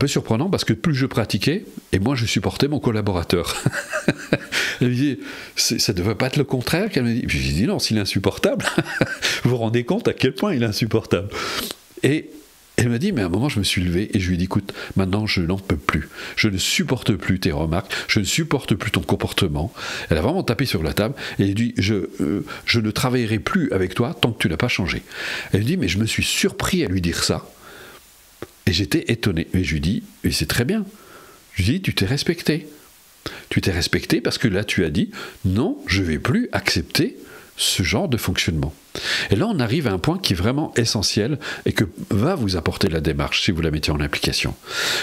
surprenant parce que plus je pratiquais, et moins je supportais mon collaborateur. Elle me dit, ça ne devrait pas être le contraire qu'elle me dit. Puis j'ai dit non, s'il est insupportable, vous vous rendez compte à quel point il est insupportable. Et elle m'a dit, mais à un moment je me suis levé et je lui ai dit, écoute, maintenant je n'en peux plus. Je ne supporte plus tes remarques, je ne supporte plus ton comportement. Elle a vraiment tapé sur la table et elle a dit, je ne travaillerai plus avec toi tant que tu n'as pas changé. Elle me dit, mais je me suis surpris à lui dire ça. Et j'étais étonné. Et je lui dis, et c'est très bien. Je lui dis, tu t'es respecté. Tu t'es respecté parce que là, tu as dit, non, je ne vais plus accepter ce genre de fonctionnement. Et là, on arrive à un point qui est vraiment essentiel et que va vous apporter la démarche si vous la mettez en application.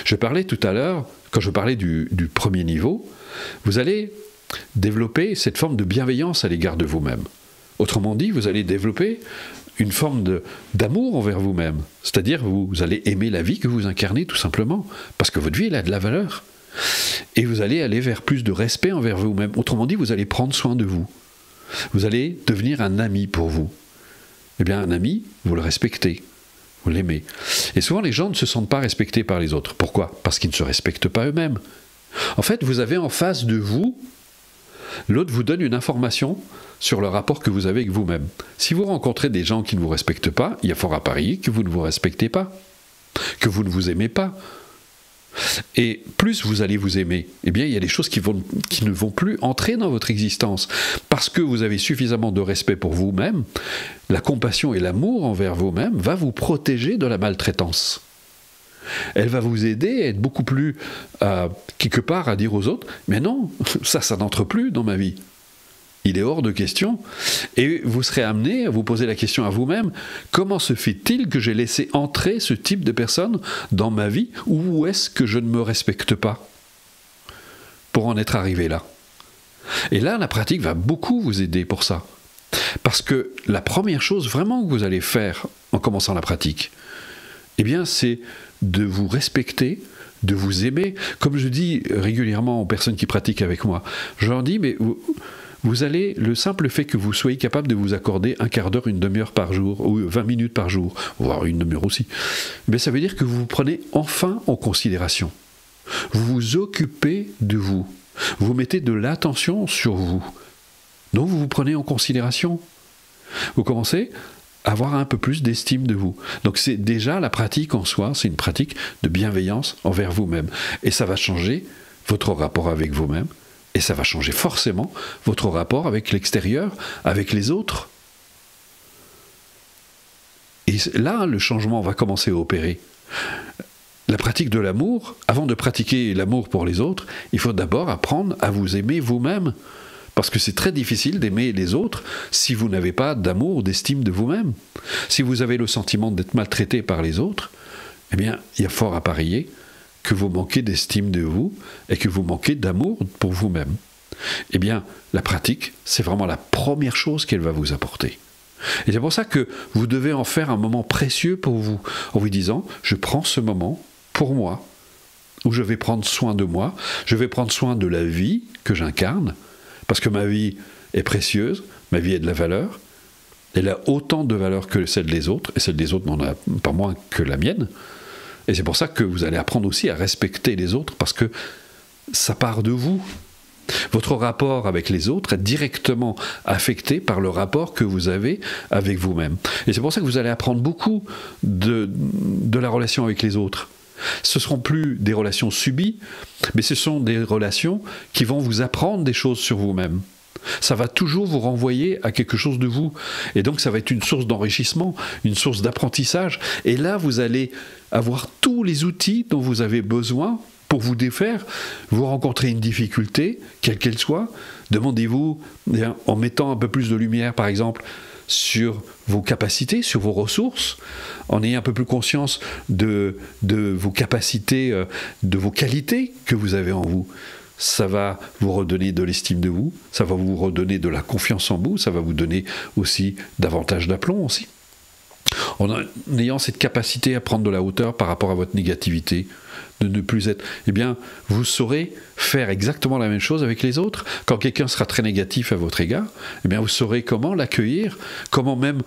Je parlais tout à l'heure, quand je parlais du premier niveau, vous allez développer cette forme de bienveillance à l'égard de vous-même. Autrement dit, vous allez développer une forme d'amour envers vous-même. C'est-à-dire, vous allez aimer la vie que vous incarnez, tout simplement, parce que votre vie, elle a de la valeur. Et vous allez aller vers plus de respect envers vous-même. Autrement dit, vous allez prendre soin de vous. Vous allez devenir un ami pour vous. Eh bien, un ami, vous le respectez, vous l'aimez. Et souvent, les gens ne se sentent pas respectés par les autres. Pourquoi? Parce qu'ils ne se respectent pas eux-mêmes. En fait, vous avez en face de vous, l'autre vous donne une information sur le rapport que vous avez avec vous-même. Si vous rencontrez des gens qui ne vous respectent pas, il y a fort à parier que vous ne vous respectez pas. que vous ne vous aimez pas. Et plus vous allez vous aimer, eh bien, il y a des choses qui ne vont plus entrer dans votre existence. Parce que vous avez suffisamment de respect pour vous-même, la compassion et l'amour envers vous-même va vous protéger de la maltraitance. Elle va vous aider à être beaucoup plus, quelque part, à dire aux autres, mais non, ça n'entre plus dans ma vie. Il est hors de question. Et vous serez amené à vous poser la question à vous-même, comment se fait-il que j'ai laissé entrer ce type de personne dans ma vie, ou où est-ce que je ne me respecte pas pour en être arrivé là? Et là, la pratique va beaucoup vous aider pour ça. Parce que la première chose vraiment que vous allez faire en commençant la pratique, eh bien, c'est de vous respecter, de vous aimer. Comme je dis régulièrement aux personnes qui pratiquent avec moi, je leur dis, mais vous allez, le simple fait que vous soyez capable de vous accorder un quart d'heure, une demi-heure par jour, ou 20 minutes par jour, voire une demi-heure aussi, mais ça veut dire que vous vous prenez enfin en considération. Vous vous occupez de vous. Vous mettez de l'attention sur vous. Donc vous vous prenez en considération. Vous commencez à avoir un peu plus d'estime de vous. Donc c'est déjà la pratique en soi, c'est une pratique de bienveillance envers vous-même. Et ça va changer votre rapport avec vous-même. Et ça va changer forcément votre rapport avec l'extérieur, avec les autres. Et là, le changement va commencer à opérer. La pratique de l'amour, avant de pratiquer l'amour pour les autres, il faut d'abord apprendre à vous aimer vous-même. Parce que c'est très difficile d'aimer les autres si vous n'avez pas d'amour, d'estime de vous-même. Si vous avez le sentiment d'être maltraité par les autres, eh bien, il y a fort à parier que vous manquez d'estime de vous et que vous manquez d'amour pour vous-même. Eh bien, la pratique, c'est vraiment la première chose qu'elle va vous apporter. Et c'est pour ça que vous devez en faire un moment précieux pour vous, en vous disant, je prends ce moment pour moi, où je vais prendre soin de moi, je vais prendre soin de la vie que j'incarne, parce que ma vie est précieuse, ma vie a de la valeur, elle a autant de valeur que celle des autres, et celle des autres n'en a pas moins que la mienne. Et c'est pour ça que vous allez apprendre aussi à respecter les autres, parce que ça part de vous. Votre rapport avec les autres est directement affecté par le rapport que vous avez avec vous-même. Et c'est pour ça que vous allez apprendre beaucoup de la relation avec les autres. Ce ne seront plus des relations subies, mais ce sont des relations qui vont vous apprendre des choses sur vous-même. Ça va toujours vous renvoyer à quelque chose de vous. Et donc ça va être une source d'enrichissement, une source d'apprentissage. Et là, vous allez avoir tous les outils dont vous avez besoin pour vous défaire. Vous rencontrez une difficulté, quelle qu'elle soit, demandez-vous, en mettant un peu plus de lumière, par exemple, sur vos capacités, sur vos ressources, en ayant un peu plus conscience de vos capacités, de vos qualités que vous avez en vous. Ça va vous redonner de l'estime de vous, ça va vous redonner de la confiance en vous, ça va vous donner aussi davantage d'aplomb aussi. En ayant cette capacité à prendre de la hauteur par rapport à votre négativité, de ne plus être, eh bien, vous saurez faire exactement la même chose avec les autres. Quand quelqu'un sera très négatif à votre égard, eh bien, vous saurez comment l'accueillir, comment même,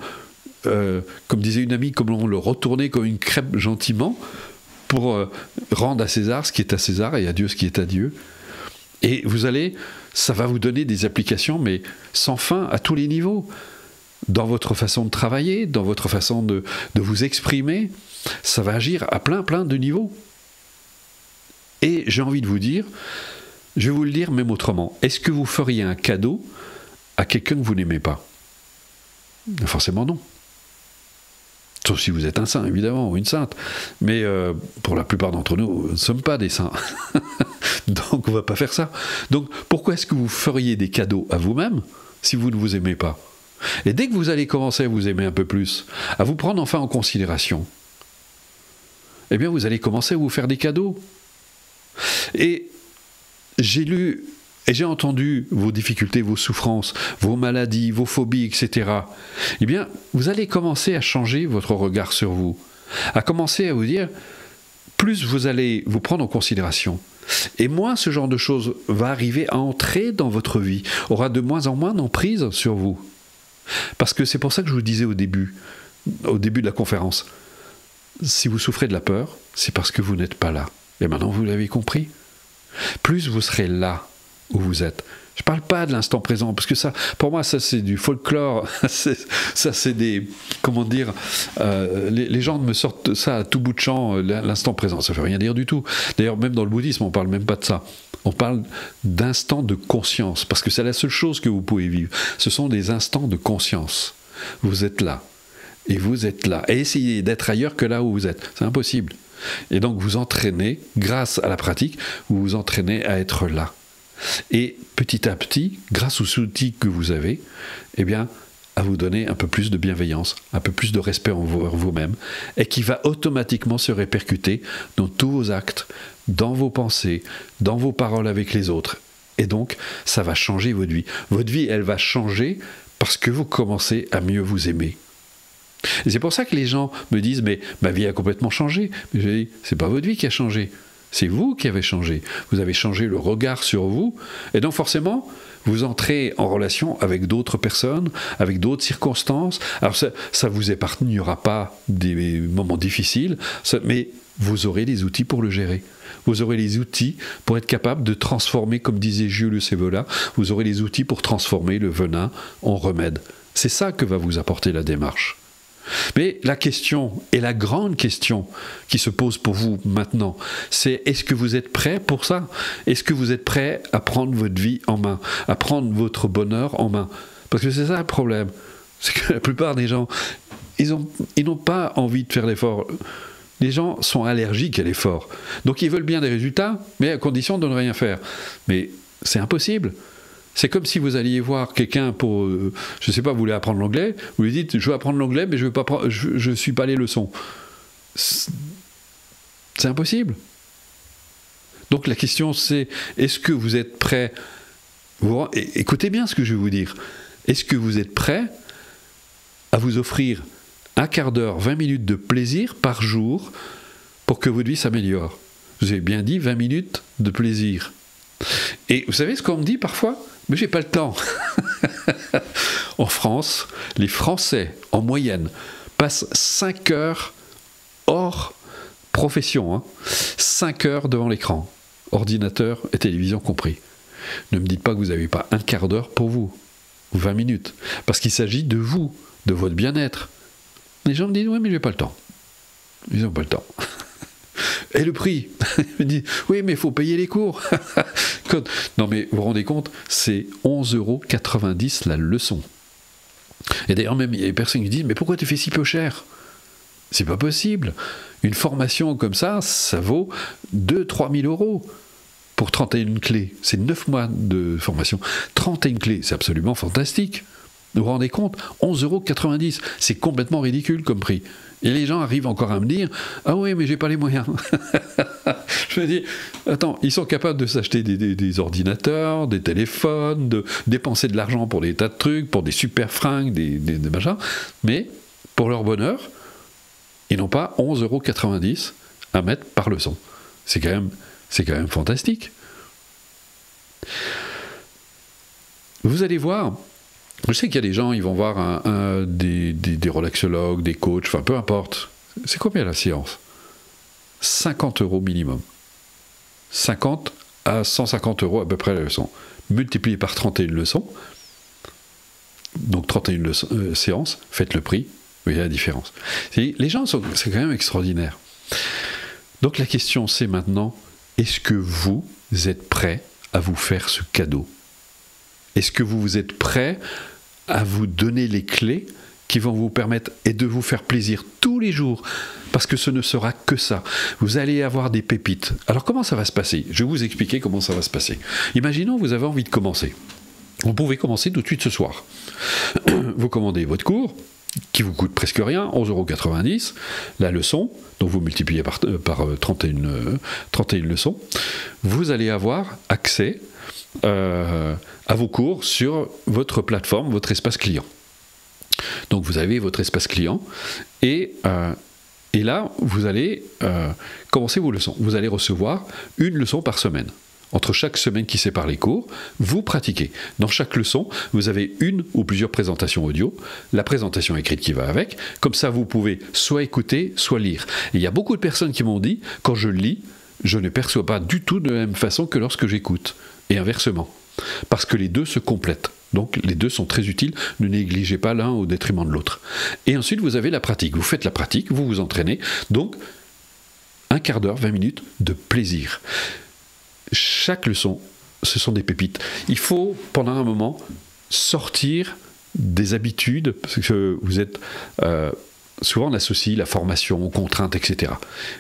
comme disait une amie, comment le retourner comme une crêpe gentiment pour rendre à César ce qui est à César et à Dieu ce qui est à Dieu. Et vous allez, ça va vous donner des applications, mais sans fin, à tous les niveaux. Dans votre façon de travailler, dans votre façon de vous exprimer, ça va agir à plein de niveaux. Et j'ai envie de vous dire, je vais vous le dire même autrement, est-ce que vous feriez un cadeau à quelqu'un que vous n'aimez pas? Forcément non. Sauf si vous êtes un saint, évidemment, ou une sainte. Mais pour la plupart d'entre nous, nous ne sommes pas des saints. Donc on ne va pas faire ça. Donc pourquoi est-ce que vous feriez des cadeaux à vous-même si vous ne vous aimez pas? Et dès que vous allez commencer à vous aimer un peu plus, à vous prendre enfin en considération, eh bien vous allez commencer à vous faire des cadeaux. Et j'ai lu et j'ai entendu vos difficultés, vos souffrances, vos maladies, vos phobies, etc. Eh bien, vous allez commencer à changer votre regard sur vous, à commencer à vous dire, plus vous allez vous prendre en considération, et moins ce genre de choses va arriver à entrer dans votre vie, aura de moins en moins d'emprise sur vous. Parce que c'est pour ça que je vous disais au début de la conférence, si vous souffrez de la peur, c'est parce que vous n'êtes pas là. Et maintenant vous l'avez compris. Plus vous serez là où vous êtes, Je ne parle pas de l'instant présent, parce que ça, pour moi, ça c'est du folklore. Ça c'est des, comment dire, les gens me sortent ça à tout bout de champ, l'instant présent. Ça ne veut rien dire du tout. D'ailleurs, même dans le bouddhisme, on ne parle même pas de ça. On parle d'instant de conscience, parce que c'est la seule chose que vous pouvez vivre. Ce sont des instants de conscience. Vous êtes là, et vous êtes là. Et essayez d'être ailleurs que là où vous êtes. C'est impossible. Et donc vous entraînez, grâce à la pratique, vous vous entraînez à être là. Et petit à petit, grâce aux outils que vous avez, eh bien, à vous donner un peu plus de bienveillance, un peu plus de respect envers vous-même, et qui va automatiquement se répercuter dans tous vos actes, dans vos pensées, dans vos paroles avec les autres. Et donc, ça va changer votre vie. Votre vie, elle va changer parce que vous commencez à mieux vous aimer. Et c'est pour ça que les gens me disent « mais ma vie a complètement changé ». Mais je dis « c'est pas votre vie qui a changé, c'est vous qui avez changé. Vous avez changé le regard sur vous, et donc forcément, vous entrez en relation avec d'autres personnes, avec d'autres circonstances. Alors ça ne vous épargnera pas des moments difficiles, mais vous aurez les outils pour le gérer. Vous aurez les outils pour être capable de transformer, comme disait Julius Evola, vous aurez les outils pour transformer le venin en remède. C'est ça que va vous apporter la démarche. Mais la question, et la grande question qui se pose pour vous maintenant, c'est est-ce que vous êtes prêt pour ça? Est-ce que vous êtes prêt à prendre votre vie en main, à prendre votre bonheur en main? Parce que c'est ça le problème, c'est que la plupart des gens, ils n'ont pas envie de faire l'effort. Les gens sont allergiques à l'effort. Donc ils veulent bien des résultats, mais à condition de ne rien faire. Mais c'est impossible. C'est comme si vous alliez voir quelqu'un pour, je ne sais pas, vous voulez apprendre l'anglais, vous lui dites, je veux apprendre l'anglais, mais je ne suis pas les leçons. C'est impossible. Donc la question c'est, est-ce que vous êtes prêt, écoutez bien ce que je vais vous dire, est-ce que vous êtes prêt à vous offrir un quart d'heure, 20 minutes de plaisir par jour pour que votre vie s'améliore? Vous avez bien dit 20 minutes de plaisir. Et vous savez ce qu'on me dit parfois? Mais j'ai pas le temps. En France, les Français, en moyenne, passent 5 heures hors profession, 5 heures devant l'écran, ordinateur et télévision compris. Ne me dites pas que vous n'avez pas un quart d'heure pour vous, ou 20 minutes, parce qu'il s'agit de vous, de votre bien-être. Les gens me disent, oui, mais j'ai pas le temps. Ils n'ont pas le temps. Et le prix? Ils me disent, oui, mais il faut payer les cours. Non, mais vous vous rendez compte, c'est 11,90 € la leçon. Et d'ailleurs, même, il y a des personnes qui disent, mais pourquoi tu fais si peu cher? C'est pas possible. Une formation comme ça, ça vaut 2 000 à 3 000 € pour 31 clés. C'est 9 mois de formation. 31 clés, c'est absolument fantastique. Vous vous rendez compte? 11,90 €, c'est complètement ridicule comme prix. Et les gens arrivent encore à me dire « Ah oui, mais j'ai pas les moyens. » Je me dis, attends, ils sont capables de s'acheter des ordinateurs, des téléphones, de dépenser de l'argent pour des tas de trucs, pour des super fringues, des machins, mais pour leur bonheur, ils n'ont pas 11,90 € à mettre par leçon. C'est quand même fantastique. Vous allez voir, je sais qu'il y a des gens, ils vont voir des relaxologues, des coachs, enfin peu importe. C'est combien la séance? 50 € minimum. 50 à 150 € à peu près la leçon. Multiplié par 31 leçons, donc 31 séances, faites le prix, vous voyez la différence. Les gens, c'est quand même extraordinaire. Donc la question c'est maintenant, est-ce que vous êtes prêts à vous faire ce cadeau? Est-ce que vous êtes prêts à vous donner les clés qui vont vous permettre et de vous faire plaisir tous les jours? Parce que ce ne sera que ça. Vous allez avoir des pépites. Alors comment ça va se passer? Je vais vous expliquer comment ça va se passer. Imaginons que vous avez envie de commencer. Vous pouvez commencer tout de suite ce soir. Vous commandez votre cours, qui vous coûte presque rien, 11,90 €, la leçon, donc vous multipliez par 31 leçons. Vous allez avoir accès à vos cours sur votre plateforme, votre espace client. Donc vous avez votre espace client et là vous allez commencer vos leçons. Vous allez recevoir une leçon par semaine. Entre chaque semaine qui sépare les cours, vous pratiquez. Dans chaque leçon, vous avez une ou plusieurs présentations audio, la présentation écrite qui va avec. Comme ça, vous pouvez soit écouter, soit lire. Et il y a beaucoup de personnes qui m'ont dit, quand je lis, je ne perçois pas du tout de la même façon que lorsque j'écoute. Et inversement. parce que les deux se complètent. Donc les deux sont très utiles, ne négligez pas l'un au détriment de l'autre. Et ensuite vous avez la pratique, vous faites la pratique, vous vous entraînez, donc un quart d'heure, 20 minutes de plaisir. Chaque leçon, ce sont des pépites. Il faut pendant un moment sortir des habitudes, parce que vous êtes... souvent on associe la formation aux contraintes, etc.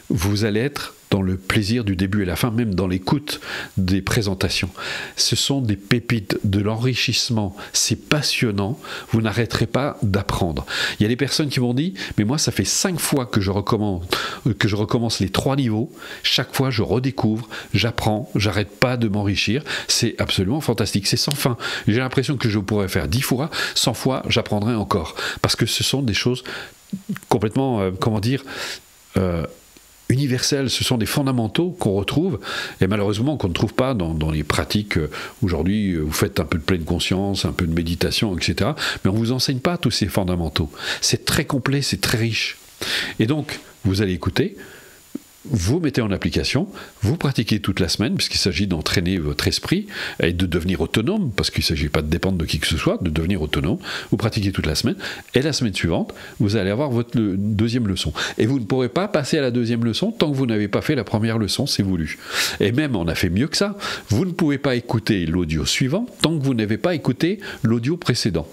Vous allez être dans le plaisir du début et la fin, même dans l'écoute des présentations. Ce sont des pépites, de l'enrichissement, c'est passionnant, vous n'arrêterez pas d'apprendre. Il y a des personnes qui m'ont dit, mais moi ça fait 5 fois que je recommence les 3 niveaux, chaque fois je redécouvre, j'apprends, j'arrête pas de m'enrichir, c'est absolument fantastique, c'est sans fin. J'ai l'impression que je pourrais faire 10 fois, 100 fois, j'apprendrai encore, parce que ce sont des choses complètement, universels, ce sont des fondamentaux qu'on retrouve et malheureusement qu'on ne trouve pas dans les pratiques. Aujourd'hui, vous faites un peu de pleine conscience, un peu de méditation, etc. Mais on ne vous enseigne pas tous ces fondamentaux. C'est très complet, c'est très riche. Et donc, vous allez écouter, vous mettez en application, vous pratiquez toute la semaine, puisqu'il s'agit d'entraîner votre esprit et de devenir autonome, parce qu'il ne s'agit pas de dépendre de qui que ce soit, de devenir autonome. Vous pratiquez toute la semaine, et la semaine suivante, vous allez avoir votre deuxième leçon. Et vous ne pourrez pas passer à la deuxième leçon tant que vous n'avez pas fait la première leçon, c'est voulu. Et même, on a fait mieux que ça, vous ne pouvez pas écouter l'audio suivant tant que vous n'avez pas écouté l'audio précédent.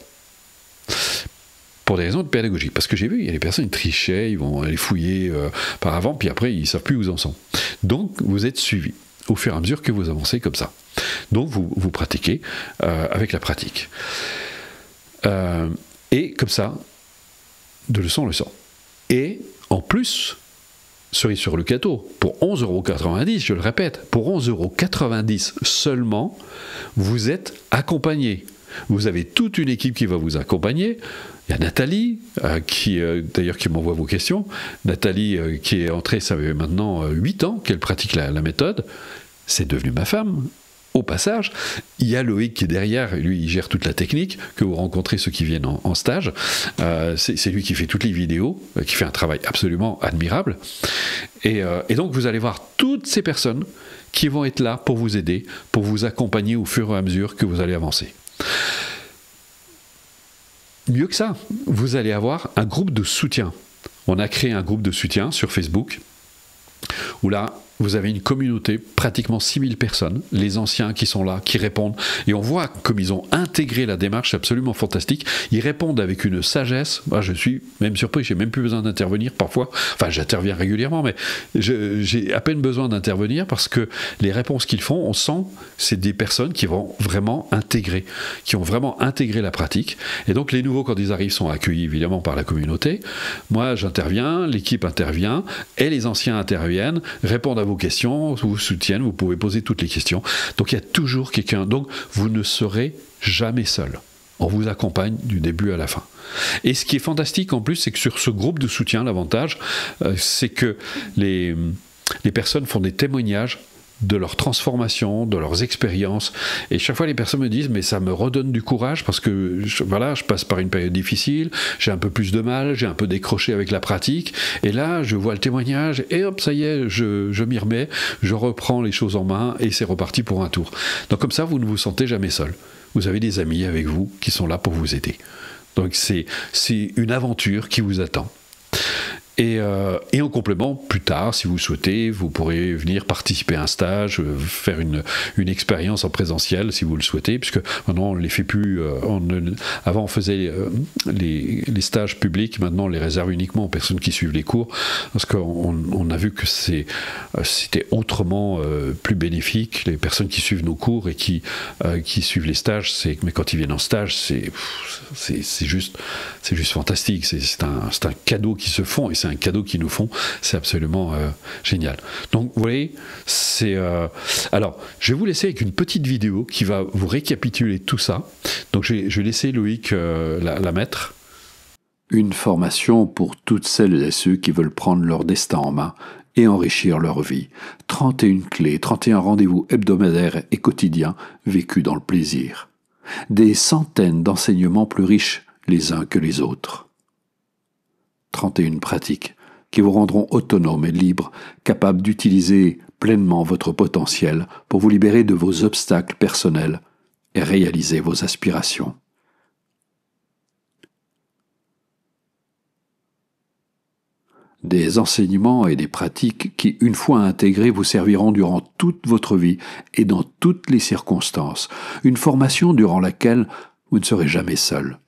Pour des raisons de pédagogie. Parce que j'ai vu, il y a des personnes qui trichaient, ils vont aller fouiller par avant, puis après, ils ne savent plus où ils en sont. Donc, vous êtes suivis au fur et à mesure que vous avancez comme ça. Donc, vous pratiquez avec la pratique. Et comme ça, de leçon en leçon. Et en plus, cerise sur le gâteau, pour 11,90 €, je le répète, pour 11,90 € seulement, vous êtes accompagné. Vous avez toute une équipe qui va vous accompagner. Il y a Nathalie, d'ailleurs qui m'envoie vos questions. Nathalie, qui est entrée, ça fait maintenant 8 ans qu'elle pratique la méthode. C'est devenu ma femme, au passage. Il y a Loïc qui est derrière, lui il gère toute la technique, que vous rencontrez ceux qui viennent en stage. C'est lui qui fait toutes les vidéos, qui fait un travail absolument admirable. Et donc vous allez voir toutes ces personnes qui vont être là pour vous aider, pour vous accompagner au fur et à mesure que vous allez avancer. Mieux que ça, vous allez avoir un groupe de soutien. On a créé un groupe de soutien sur Facebook, où là, vous avez une communauté, pratiquement 6000 personnes, les anciens qui sont là, qui répondent, et on voit comme ils ont intégré la démarche, c'est absolument fantastique. Ils répondent avec une sagesse. Moi, je suis même surpris, j'ai même plus besoin d'intervenir parfois. Enfin, j'interviens régulièrement, mais j'ai à peine besoin d'intervenir parce que les réponses qu'ils font, on sent, c'est des personnes qui vont vraiment intégrer, qui ont vraiment intégré la pratique. Et donc, les nouveaux, quand ils arrivent, sont accueillis évidemment par la communauté. Moi, j'interviens, l'équipe intervient, et les anciens interviennent, répondent à vos questions, vous soutiennent, vous pouvez poser toutes les questions. Donc il y a toujours quelqu'un. Donc vous ne serez jamais seul. On vous accompagne du début à la fin. Et ce qui est fantastique en plus, c'est que sur ce groupe de soutien, l'avantage, c'est que les personnes font des témoignages de leur transformation, de leurs expériences. Et chaque fois, les personnes me disent, mais ça me redonne du courage parce que voilà, je passe par une période difficile, j'ai un peu plus de mal, j'ai un peu décroché avec la pratique. Et là, je vois le témoignage et hop, ça y est, je m'y remets, je reprends les choses en main et c'est reparti pour un tour. Donc comme ça, vous ne vous sentez jamais seul. Vous avez des amis avec vous qui sont là pour vous aider. Donc c'est une aventure qui vous attend. Et en complément, plus tard, si vous souhaitez, vous pourrez venir participer à un stage, faire une expérience en présentiel, si vous le souhaitez, puisque maintenant on ne les fait plus. Avant on faisait les stages publics, maintenant on les réserve uniquement aux personnes qui suivent les cours, parce qu'on a vu que c'était autrement plus bénéfique. Les personnes qui suivent nos cours et qui suivent les stages, mais quand ils viennent en stage, c'est juste fantastique. C'est un cadeau qu'ils se font, et c'est un cadeau qu'ils nous font, c'est absolument génial. Donc vous voyez, alors je vais vous laisser avec une petite vidéo qui va vous récapituler tout ça. Donc je vais laisser Loïc la mettre. Une formation pour toutes celles et ceux qui veulent prendre leur destin en main et enrichir leur vie. 31 clés, 31 rendez-vous hebdomadaires et quotidiens vécus dans le plaisir. Des centaines d'enseignements plus riches les uns que les autres. 31 pratiques qui vous rendront autonome et libre, capables d'utiliser pleinement votre potentiel pour vous libérer de vos obstacles personnels et réalisez vos aspirations. Des enseignements et des pratiques qui, une fois intégrés, vous serviront durant toute votre vie et dans toutes les circonstances. Une formation durant laquelle vous ne serez jamais seul.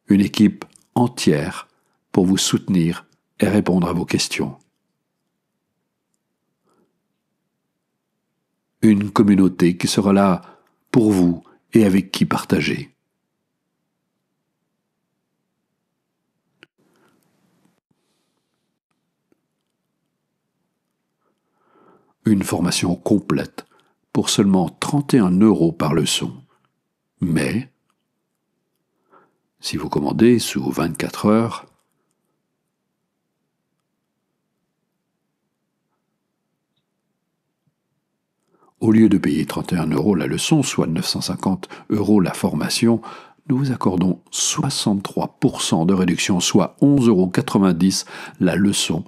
Une équipe entière pour vous soutenir et répondre à vos questions. Une communauté qui sera là pour vous et avec qui partager. Une formation complète pour seulement 31 € par leçon. Mais, si vous commandez sous 24 heures, au lieu de payer 31 € la leçon, soit 950 € la formation, nous vous accordons 63% de réduction, soit 11,90 € la leçon,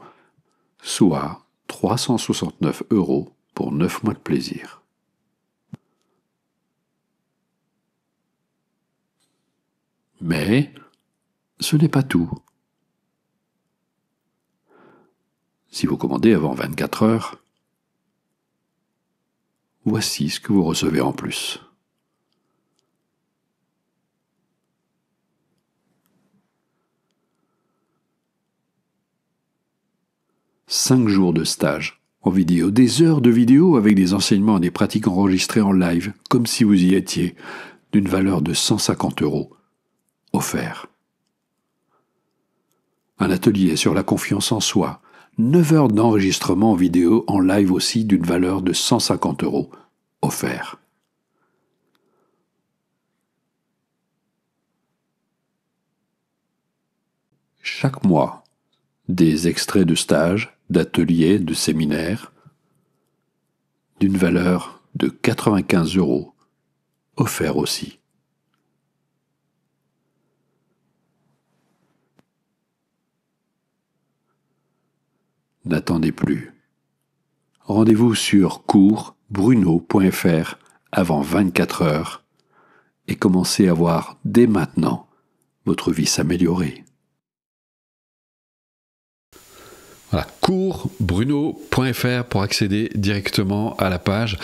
soit 369 € pour 9 mois de plaisir. Mais ce n'est pas tout. Si vous commandez avant 24 heures, voici ce que vous recevez en plus. « 5 jours de stage en vidéo, des heures de vidéo avec des enseignements et des pratiques enregistrées en live, comme si vous y étiez, d'une valeur de 150 € offert. Un atelier sur la confiance en soi, 9 heures d'enregistrement vidéo en live aussi d'une valeur de 150 € offert. Chaque mois, des extraits de stages, d'ateliers, de séminaires, d'une valeur de 95 € offerts aussi. N'attendez plus. Rendez-vous sur coursbruno.fr avant 24 heures et commencez à voir dès maintenant votre vie s'améliorer. Voilà, coursbruno.fr pour accéder directement à la page.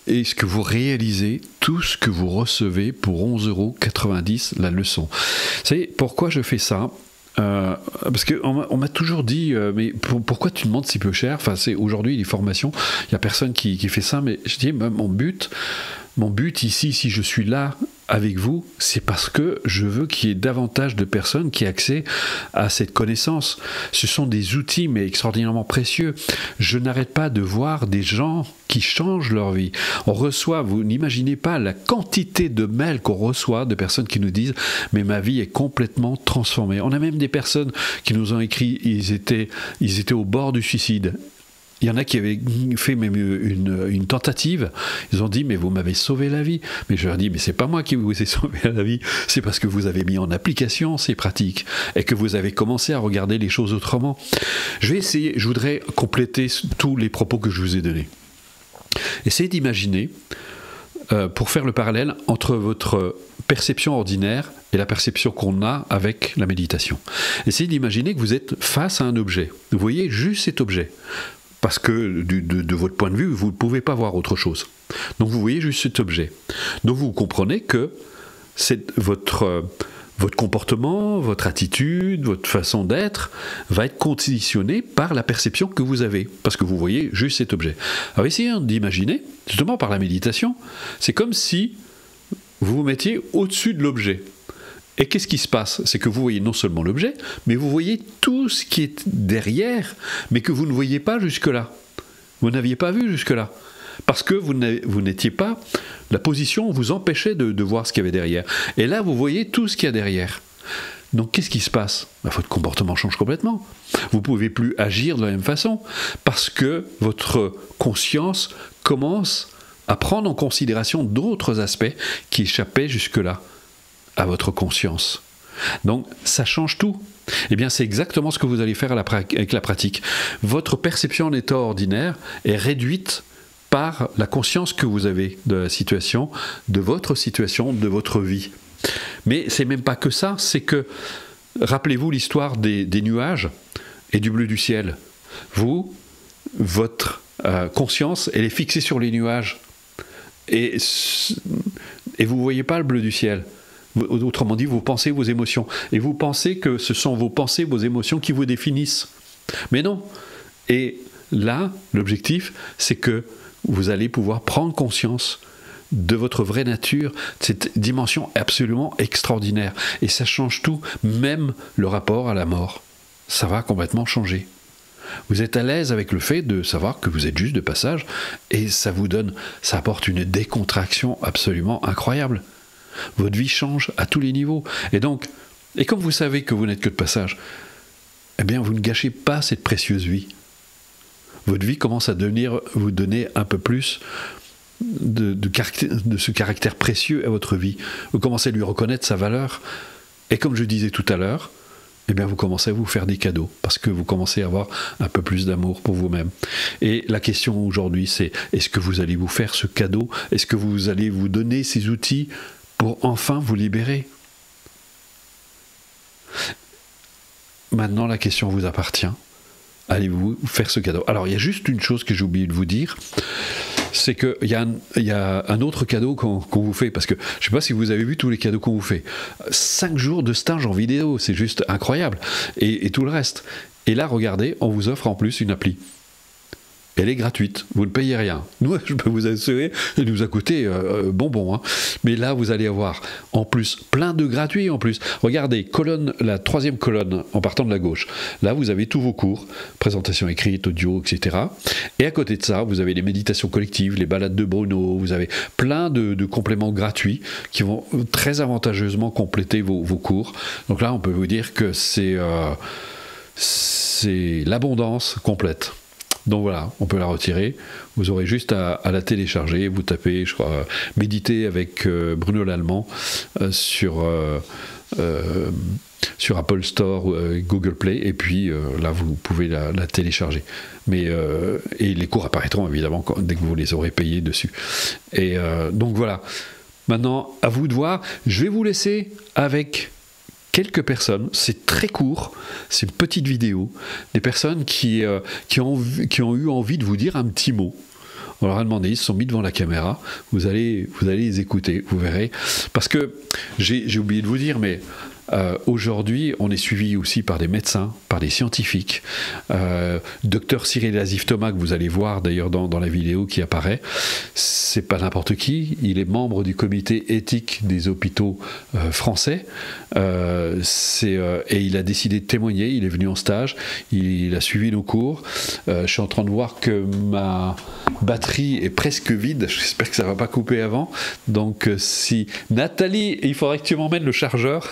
Et ce que vous réalisez, tout ce que vous recevez pour 11,90 € la leçon. Vous savez pourquoi je fais ça ? Parce qu'on m'a toujours dit mais pourquoi tu demandes si peu cher? Enfin, c'est aujourd'hui les formations, il n'y a personne qui fait ça, mais je dis mon but ici, si je suis là avec vous, c'est parce que je veux qu'il y ait davantage de personnes qui aient accès à cette connaissance. Ce sont des outils, mais extraordinairement précieux. Je n'arrête pas de voir des gens qui changent leur vie. On reçoit, vous n'imaginez pas la quantité de mails qu'on reçoit de personnes qui nous disent « mais ma vie est complètement transformée ». On a même des personnes qui nous ont écrit, ils étaient au bord du suicide. Il y en a qui avaient fait même une tentative. Ils ont dit, mais vous m'avez sauvé la vie. Mais je leur dis, mais c'est pas moi qui vous ai sauvé la vie. C'est parce que vous avez mis en application ces pratiques et que vous avez commencé à regarder les choses autrement. Je voudrais compléter tous les propos que je vous ai donnés. Essayez d'imaginer, pour faire le parallèle entre votre perception ordinaire et la perception qu'on a avec la méditation. Essayez d'imaginer que vous êtes face à un objet. Vous voyez juste cet objet. Parce que de votre point de vue, vous ne pouvez pas voir autre chose. Donc vous voyez juste cet objet. Donc vous comprenez que votre comportement, votre attitude, votre façon d'être va être conditionné par la perception que vous avez. Parce que vous voyez juste cet objet. Alors essayez d'imaginer, justement par la méditation, c'est comme si vous vous mettiez au-dessus de l'objet. Et qu'est-ce qui se passe? C'est que vous voyez non seulement l'objet, mais vous voyez tout ce qui est derrière, mais que vous ne voyez pas jusque-là. Vous n'aviez pas vu jusque-là. Parce que vous n'étiez pas... La position vous empêchait de voir ce qu'il y avait derrière. Et là, vous voyez tout ce qu'il y a derrière. Donc, qu'est-ce qui se passe? Votre comportement change complètement. Vous ne pouvez plus agir de la même façon, parce que votre conscience commence à prendre en considération d'autres aspects qui échappaient jusque-là à votre conscience. Donc, ça change tout. Eh bien, c'est exactement ce que vous allez faire avec la pratique. Votre perception en état ordinaire est réduite par la conscience que vous avez de la situation, de votre vie. Mais c'est même pas que ça, c'est que, rappelez-vous l'histoire des nuages et du bleu du ciel. Vous, votre conscience, elle est fixée sur les nuages. Et vous ne voyez pas le bleu du ciel. Autrement dit, vos pensées, vos émotions. Et vous pensez que ce sont vos pensées, vos émotions qui vous définissent. Mais non. Et là, l'objectif, c'est que vous allez pouvoir prendre conscience de votre vraie nature, cette dimension absolument extraordinaire. Et ça change tout, même le rapport à la mort. Ça va complètement changer. Vous êtes à l'aise avec le fait de savoir que vous êtes juste de passage, et ça apporte une décontraction absolument incroyable. Votre vie change à tous les niveaux. Et comme vous savez que vous n'êtes que de passage, eh bien vous ne gâchez pas cette précieuse vie. Votre vie commence à vous donner un peu plus de ce caractère précieux à votre vie. Vous commencez à lui reconnaître sa valeur. Et comme je disais tout à l'heure, eh bien vous commencez à vous faire des cadeaux, parce que vous commencez à avoir un peu plus d'amour pour vous-même. Et la question aujourd'hui, c'est, est-ce que vous allez vous faire ce cadeau? Est-ce que vous allez vous donner ces outils pour enfin vous libérer? Maintenant, la question vous appartient. Allez-vous faire ce cadeau? Alors, il y a juste une chose que j'ai oublié de vous dire, c'est qu'il y a un autre cadeau qu'on vous fait, parce que je ne sais pas si vous avez vu tous les cadeaux qu'on vous fait. 5 jours de stage en vidéo, c'est juste incroyable. Et tout le reste. Et là, regardez, on vous offre en plus une appli. Elle est gratuite, vous ne payez rien. Nous, je peux vous assurer, elle nous a coûté bonbon. Hein. Mais là, vous allez avoir en plus plein de gratuits en plus. Regardez, la 3e colonne en partant de la gauche. Là, vous avez tous vos cours, présentation écrite, audio, etc. Et à côté de ça, vous avez les méditations collectives, les balades de Bruno, vous avez plein de compléments gratuits qui vont très avantageusement compléter vos cours. Donc là, on peut vous dire que c'est l'abondance complète. Donc voilà, on peut la retirer. Vous aurez juste à la télécharger. Vous tapez, je crois, méditer avec Bruno Lallemand sur Apple Store ou Google Play. Et puis là, vous pouvez la télécharger. Et les cours apparaîtront évidemment dès que vous les aurez payés dessus. Et donc voilà. Maintenant, à vous de voir. Je vais vous laisser avec quelques personnes, c'est très court, c'est une petite vidéo, des personnes qui ont eu envie de vous dire un petit mot. On leur a demandé, ils se sont mis devant la caméra, vous allez les écouter, vous verrez. Parce que, j'ai oublié de vous dire, mais aujourd'hui, on est suivi aussi par des médecins, par des scientifiques. Docteur Cyril Azif-Thomas, que vous allez voir d'ailleurs dans la vidéo qui apparaît, c'est pas n'importe qui, il est membre du comité éthique des hôpitaux français, et il a décidé de témoigner, il est venu en stage, il a suivi nos cours. Je suis en train de voir que ma batterie est presque vide, j'espère que ça va pas couper avant, donc si Nathalie, il faudrait que tu m'emmènes le chargeur,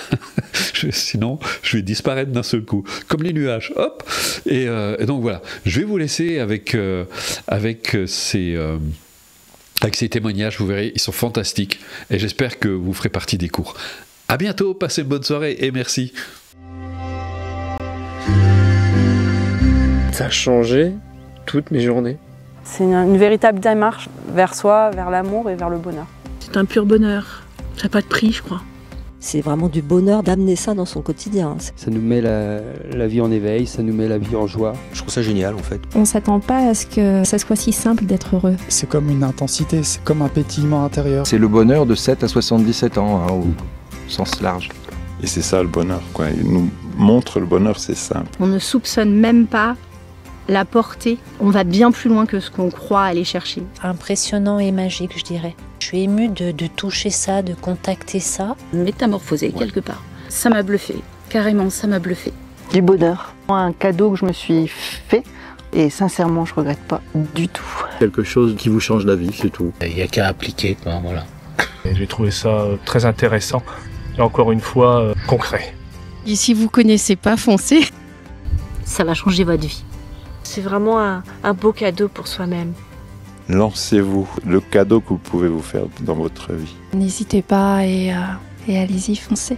sinon je vais disparaître d'un seul coup, comme les nuages, hop, et donc voilà, je vais vous laisser avec ces témoignages, vous verrez, ils sont fantastiques, et j'espère que vous ferez partie des cours. À bientôt, passez une bonne soirée, et merci. Ça a changé toutes mes journées. C'est une véritable démarche vers soi, vers l'amour et vers le bonheur. C'est un pur bonheur, ça n'a pas de prix, je crois. C'est vraiment du bonheur d'amener ça dans son quotidien. Ça nous met la vie en éveil, ça nous met la vie en joie. Je trouve ça génial en fait. On ne s'attend pas à ce que ça soit si simple d'être heureux. C'est comme une intensité, c'est comme un pétillement intérieur. C'est le bonheur de 7 à 77 ans, hein, au sens large. Et c'est ça le bonheur, quoi. Il nous montre le bonheur, c'est simple. On ne soupçonne même pas la portée. On va bien plus loin que ce qu'on croit aller chercher. Impressionnant et magique, je dirais. Je suis émue de toucher ça, de contacter ça. Métamorphosée, quelque part. Ça m'a bluffé. Carrément, ça m'a bluffé. Du bonheur. Un cadeau que je me suis fait et sincèrement, je regrette pas du tout. Quelque chose qui vous change la vie, c'est tout. Il n'y a qu'à appliquer, quoi, voilà. J'ai trouvé ça très intéressant et encore une fois concret. Et si vous ne connaissez pas, foncez. Ça va changer votre vie. C'est vraiment un beau cadeau pour soi-même. Lancez-vous, le cadeau que vous pouvez vous faire dans votre vie. N'hésitez pas et allez-y, foncez.